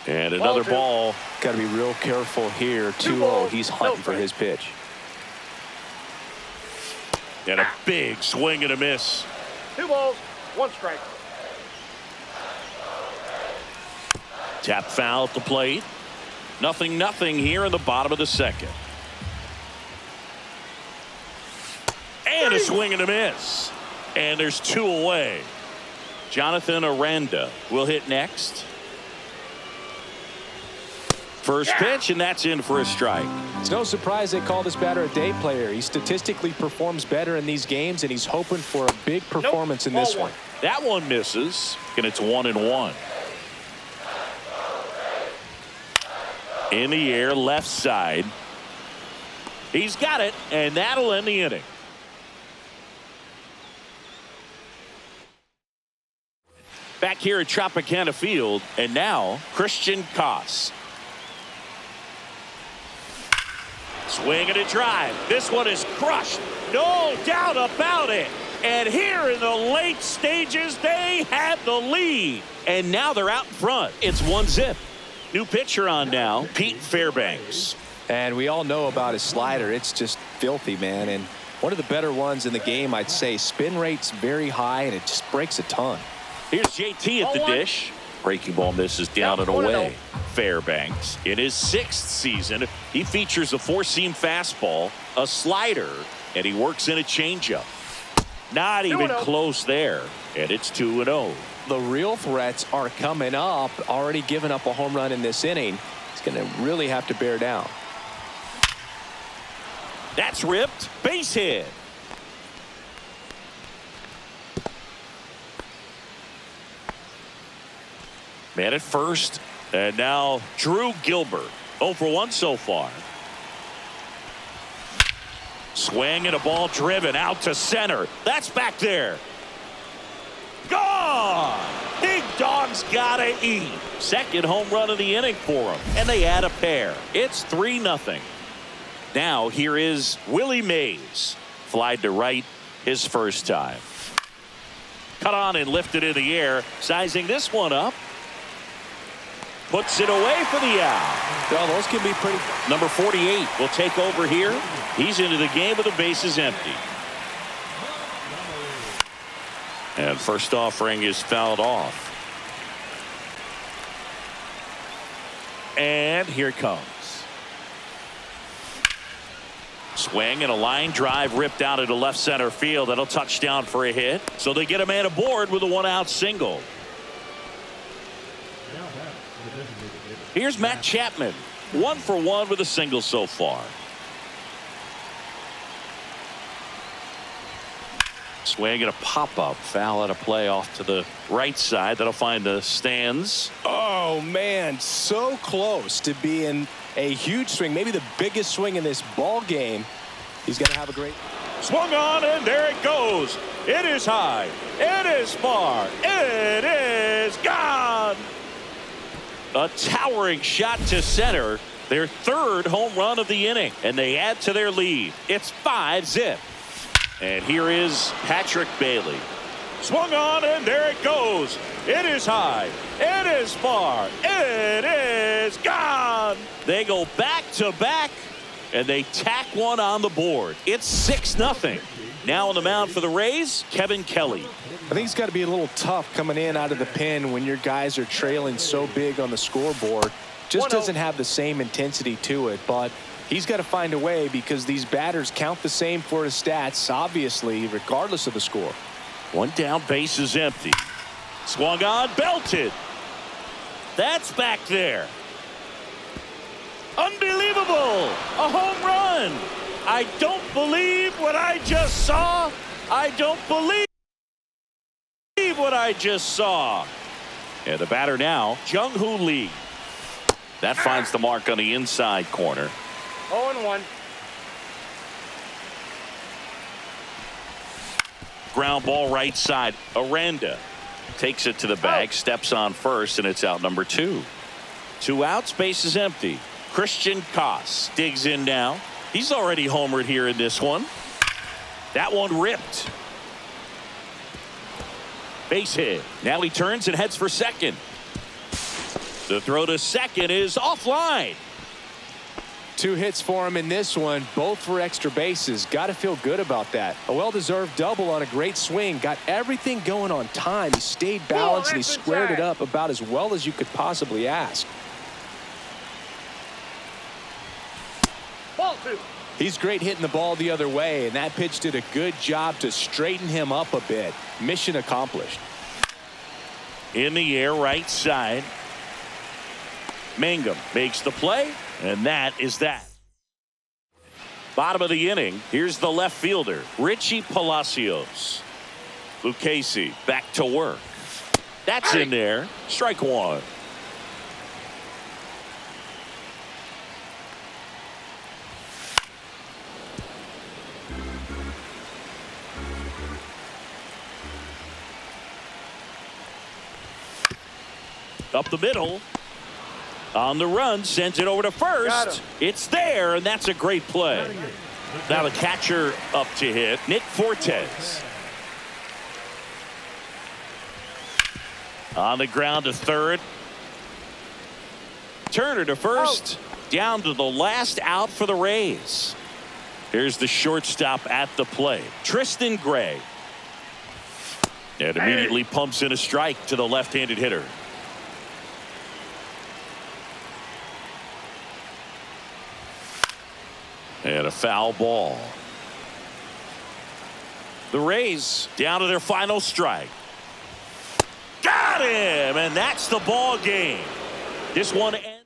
And another ball. Got to be real careful here. 2-0. He's hunting for his pitch. And a big swing and a miss. 2 balls, 1 strike. Tap foul at the plate. 0-0 here in the bottom of the second. And a swing and a miss. And there's 2 away. Jonathan Aranda will hit next. First pitch, and that's in for a strike. It's no surprise they call this batter a day player. He statistically performs better in these games, and he's hoping for a big performance in this one. That one misses, and it's 1-1. In the air, left side. He's got it, and that'll end the inning. Back here at Tropicana Field, and now Christian Koss. Swing and a drive. This one is crushed. No doubt about it. And here in the late stages, they had the lead. And now they're out in front. It's 1-0. New pitcher on now, Pete Fairbanks. And we all know about his slider. It's just filthy, man. And one of the better ones in the game, I'd say. Spin rate's very high, and it just breaks a ton. Here's JT at the dish. Breaking ball misses down and away. Fairbanks in his 6th season. He features a 4-seam fastball, a slider, and he works in a changeup. Not even close there. And it's 2-0. The real threats are coming up. Already given up a home run in this inning. He's going to really have to bear down. That's ripped. Base hit. Man at first. And now Drew Gilbert. 0 for 1 so far. Swing and a ball driven out to center. That's back there. Gone. Big dog's gotta eat. Second home run of the inning for him. And they add a pair. It's 3-0. Now here is Willie Mays. Flied to right his first time. Cut on and lifted in the air. Sizing this one up. Puts it away for the out. Well, those can be pretty. Number 48 will take over here. He's into the game with the bases empty. And first offering is fouled off. And here it comes. Swing and a line drive ripped out into left center field. That'll touch down for a hit. So they get a man aboard with a 1-out single. Here's Matt Chapman. 1 for 1 with a single so far. Swing and a pop-up. Foul out of play off to the right side. That'll find the stands. Oh, man, so close to being a huge swing. Maybe the biggest swing in this ball game. He's going to have a great. Swung on, and there it goes. It is high. It is far. It is gone. A towering shot to center. Their 3rd home run of the inning. And they add to their lead. It's 5-0. And here is Patrick Bailey. Swung on, and there it goes. It is high. It is far. It is gone. They go back to back, and they tack one on the board. It's 6-0. Now on the mound for the Rays, Kevin Kelly. I think it's got to be a little tough coming in out of the pen when your guys are trailing so big on the scoreboard. Just doesn't have the same intensity to it, but he's got to find a way because these batters count the same for his stats, obviously, regardless of the score. One down, base is empty. Swung on, belted. That's back there. Unbelievable. A home run. I don't believe what I just saw. I don't believe what I just saw. And the batter now, Jung-Hoo Lee. That finds the mark on the inside corner. 0-1. Ground ball right side. Aranda takes it to the bag, steps on first, and it's out number 2. 2 outs, base is empty. Christian Koss digs in now. He's already homered here in this one. That one ripped. Base hit. Now he turns and heads for second. The throw to second is offline. 2 hits for him in this one, both for extra bases. Got to feel good about that. A well-deserved double on a great swing. Got everything going on time. He stayed balanced and he squared it up about as well as you could possibly ask. Ball 2. He's great hitting the ball the other way, and that pitch did a good job to straighten him up a bit. Mission accomplished. In the air, right side. Mangum makes the play, and that is that. Bottom of the inning, here's the left fielder, Richie Palacios. Lucchesi back to work. That's in there. Strike 1. Up the middle. On the run, sends it over to first. It's there, and that's a great play. Now the catcher up to hit, Nick Fortes. On the ground to third. Turner to first. Down to the last out for the Rays. Here's the shortstop at the plate, Tristan Gray. And immediately pumps in a strike to the left-handed hitter. And a foul ball. The Rays down to their final strike. Got him! And that's the ball game. This one ends.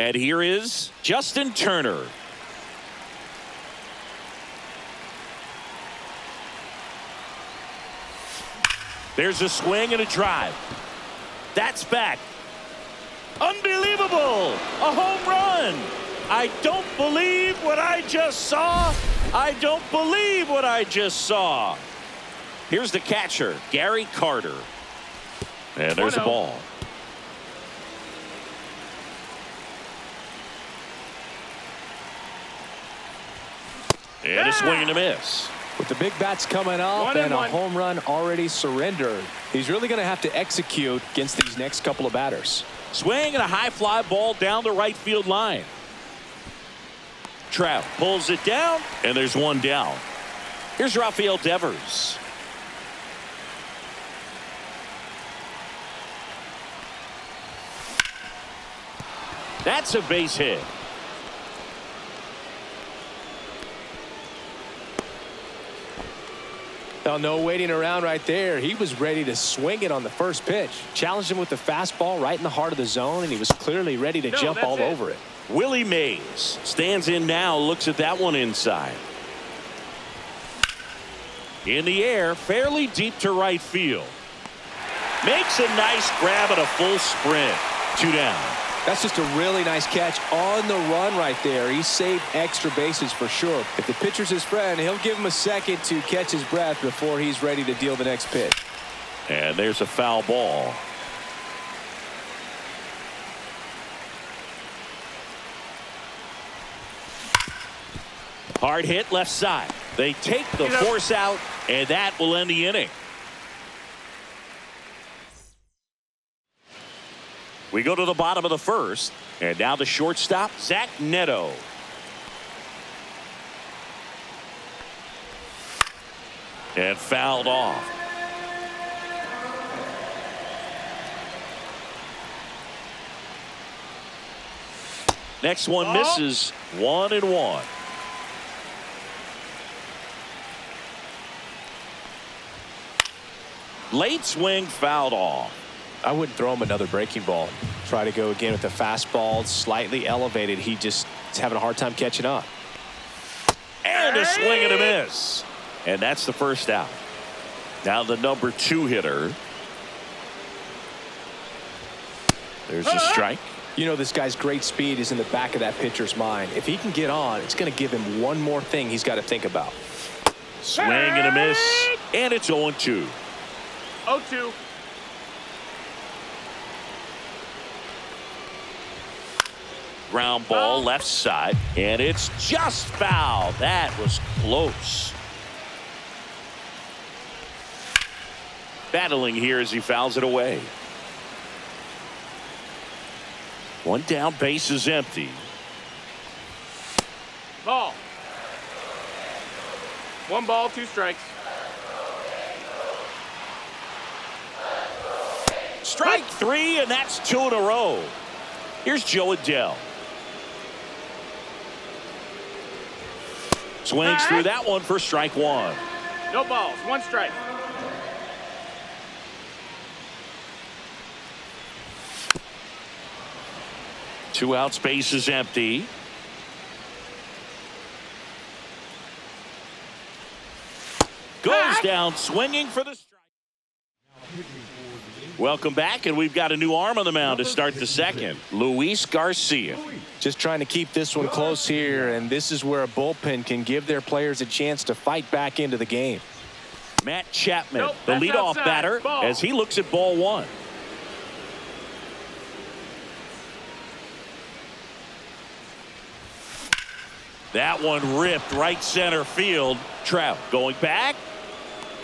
And here is Justin Turner. There's a swing and a drive. That's back. Unbelievable! A home run! I don't believe what I just saw. I don't believe what I just saw. Here's the catcher, Gary Carter. And there's a ball. And a swing and a miss. With the big bats coming up and a home run already surrendered, he's really going to have to execute against these next couple of batters. Swing and a high fly ball down the right field line. Trout pulls it down, and there's one down. Here's Rafael Devers. That's a base hit. Well, no waiting around right there. He was ready to swing it on the first pitch. Challenged him with the fastball right in the heart of the zone, and he was clearly ready to jump all over it. Willie Mays stands in now, looks at that one inside. In the air, fairly deep to right field. Makes a nice grab at a full sprint. 2 down. That's just a really nice catch on the run right there. He saved extra bases for sure. If the pitcher's his friend, he'll give him a second to catch his breath before he's ready to deal the next pitch. And there's a foul ball. Hard hit left side. They take the force out, and that will end the inning. We go to the bottom of the first, and now the shortstop, Zach Neto. And fouled off. Next one misses. 1-1. Late swing fouled off. I wouldn't throw him another breaking ball. Try to go again with the fastball slightly elevated. He just is having a hard time catching up. And a swing and a miss. And that's the first out. Now the number 2 hitter. There's a strike. You know, this guy's great speed is in the back of that pitcher's mind. If he can get on, it's going to give him one more thing he's got to think about. Swing and a miss. And it's 0-2. 0-2. Ground ball left side, and it's just foul. That was close. Battling here as he fouls it away. One down, base is empty. Ball. 1 ball, 2 strikes. Strike 3, and that's 2 in a row. Here's Joe Adele. Swings through that one for strike 1. No balls, 1 strike. Two outs, base is empty. Goes down swinging for the strike. Welcome back, and we've got a new arm on the mound to start the second. Luis Garcia. Just trying to keep this one close here, and this is where a bullpen can give their players a chance to fight back into the game. Matt Chapman, the leadoff batter, as he looks at ball 1. That one ripped right center field. Trout going back,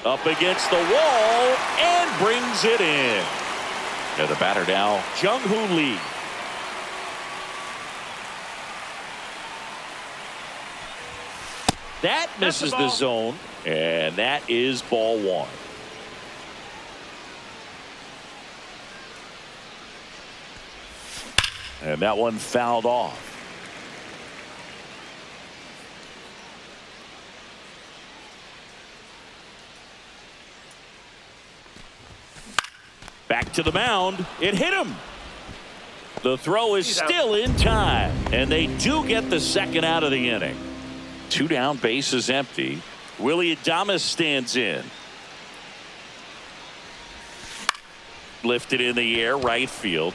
up against the wall, and brings it in. And the batter now, Jung-Hoo Lee. That misses the zone, and that is ball 1. And that one fouled off. Back to the mound. It hit him. The throw is still in time, and they do get the second out of the inning. 2 down, base is empty. Willie Adames stands in. Lifted in the air, right field.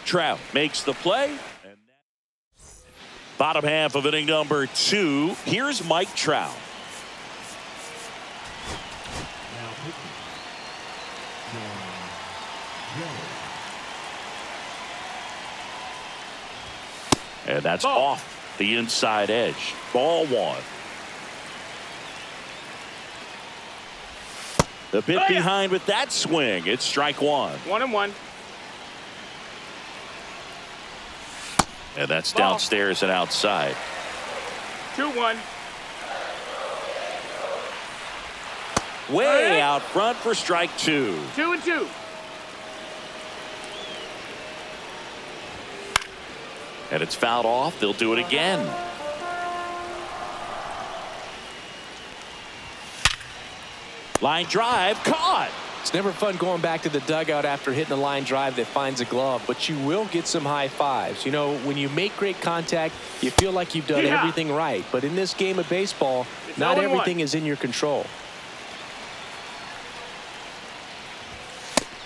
Trout makes the play. Bottom half of inning number 2. Here's Mike Trout. And that's off. the inside edge. Ball one. The bit behind with that swing. It's strike one. 1-1. And that's downstairs and outside. 2-1. Way out front for strike two. 2-2. And it's fouled off. They'll do it again. Line drive caught. It's never fun going back to the dugout after hitting a line drive that finds a glove, but you will get some high fives. You know, when you make great contact, you feel like you've done everything right. But in this game of baseball, not everything is in your control.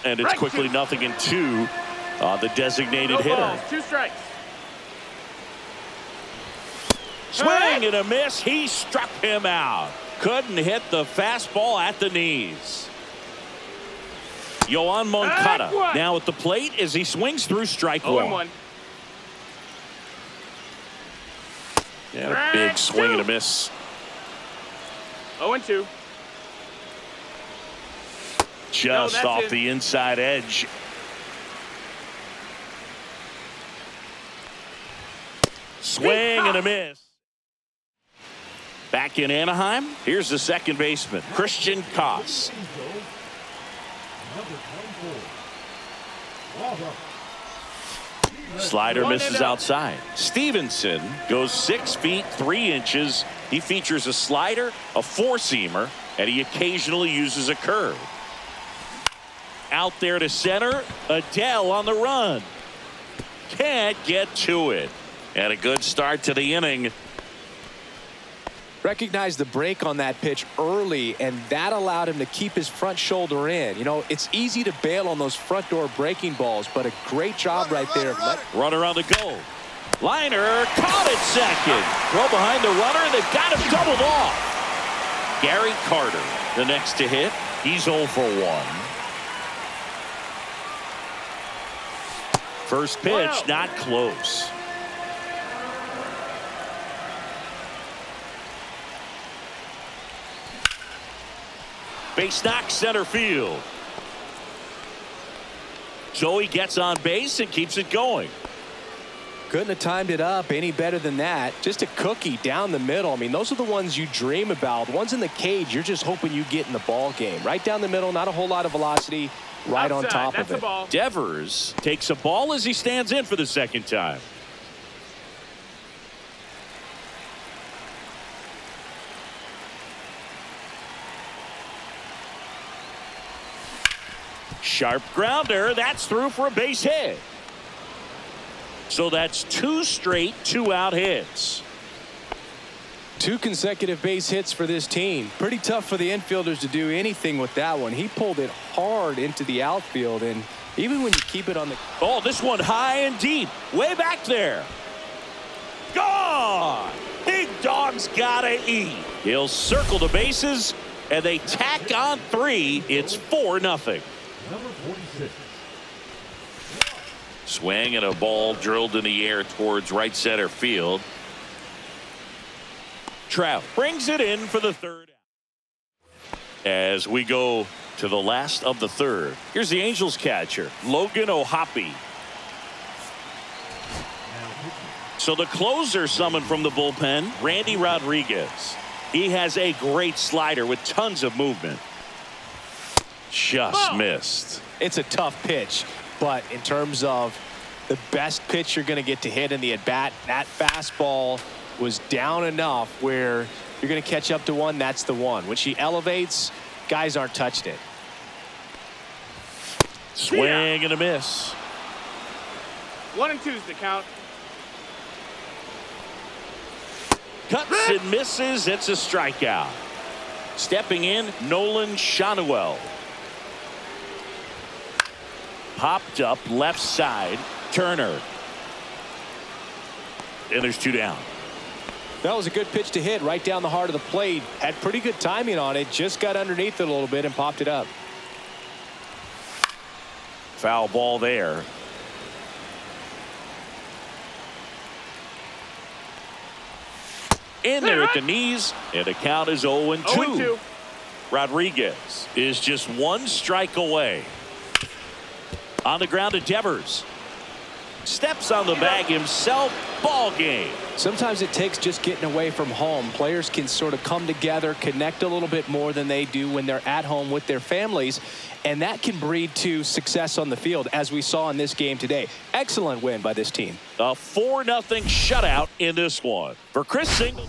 And it's quickly 0-2 on the designated hitter. Balls, 2 strikes. Swing and a miss. He struck him out. Couldn't hit the fastball at the knees. Yoan Moncada now at the plate as he swings through strike one. 0-1. Yeah, a big swing and a miss. 0-2. Just off the inside edge. Swing and a miss. Back in Anaheim, here's the second baseman, Christian Koss. Slider misses outside. Stevenson goes 6 feet 3 inches. He features a slider, a four-seamer, and he occasionally uses a curve. Out there to center, Adele on the run. Can't get to it. And a good start to the inning. Recognized the break on that pitch early, and that allowed him to keep his front shoulder in. You know, it's easy to bail on those front door breaking balls, but a great job right there. Runner on the goal. Liner caught at second. Throw behind the runner. They've got him doubled off. Gary Carter, the next to hit. He's 0 for 1. First pitch, not close. Base knock center field. Joey gets on base and keeps it going. Couldn't have timed it up any better than that. Just a cookie down the middle. I mean, those are the ones you dream about. Ones in the cage, you're just hoping you get in the ball game. Right down the middle, not a whole lot of velocity, right on top of it. Devers takes a ball as he stands in for the second time. Sharp grounder. That's through for a base hit. So that's 2 straight 2-out hits. 2 consecutive base hits for this team. Pretty tough for the infielders to do anything with that one. He pulled it hard into the outfield, and even when you keep it on the... Oh, this one high and deep. Way back there. Gone! Big dog's gotta eat. He'll circle the bases, and they tack on 3. It's 4-0. Number 46. Swing and a ball drilled in the air towards right center field. Trout brings it in for the third. As we go to the last of the third. Here's the Angels catcher, Logan O'Hoppe. So the closer summoned from the bullpen, Randy Rodriguez. He has a great slider with tons of movement. Just missed. It's a tough pitch, but in terms of the best pitch you're going to get to hit in the at-bat, that fastball was down enough where you're going to catch up to one. That's the one. When she elevates, guys aren't touching it. Swing and a miss. 1-2's the count. Cuts and misses. It's a strikeout. Stepping in, Nolan Shanuel. Popped up left side. Turner. And there's 2 down. That was a good pitch to hit right down the heart of the plate. Had pretty good timing on it. Just got underneath it a little bit and popped it up. Foul ball there. In there at the knees, and the count is 0-2. 0-2. Rodriguez is just one strike away. On the ground to Devers. Steps on the bag himself. Ball game. Sometimes it takes just getting away from home. Players can sort of come together, connect a little bit more than they do when they're at home with their families, and that can breed to success on the field, as we saw in this game today. Excellent win by this team. A 4-0 shutout in this one. For Chris Singleton.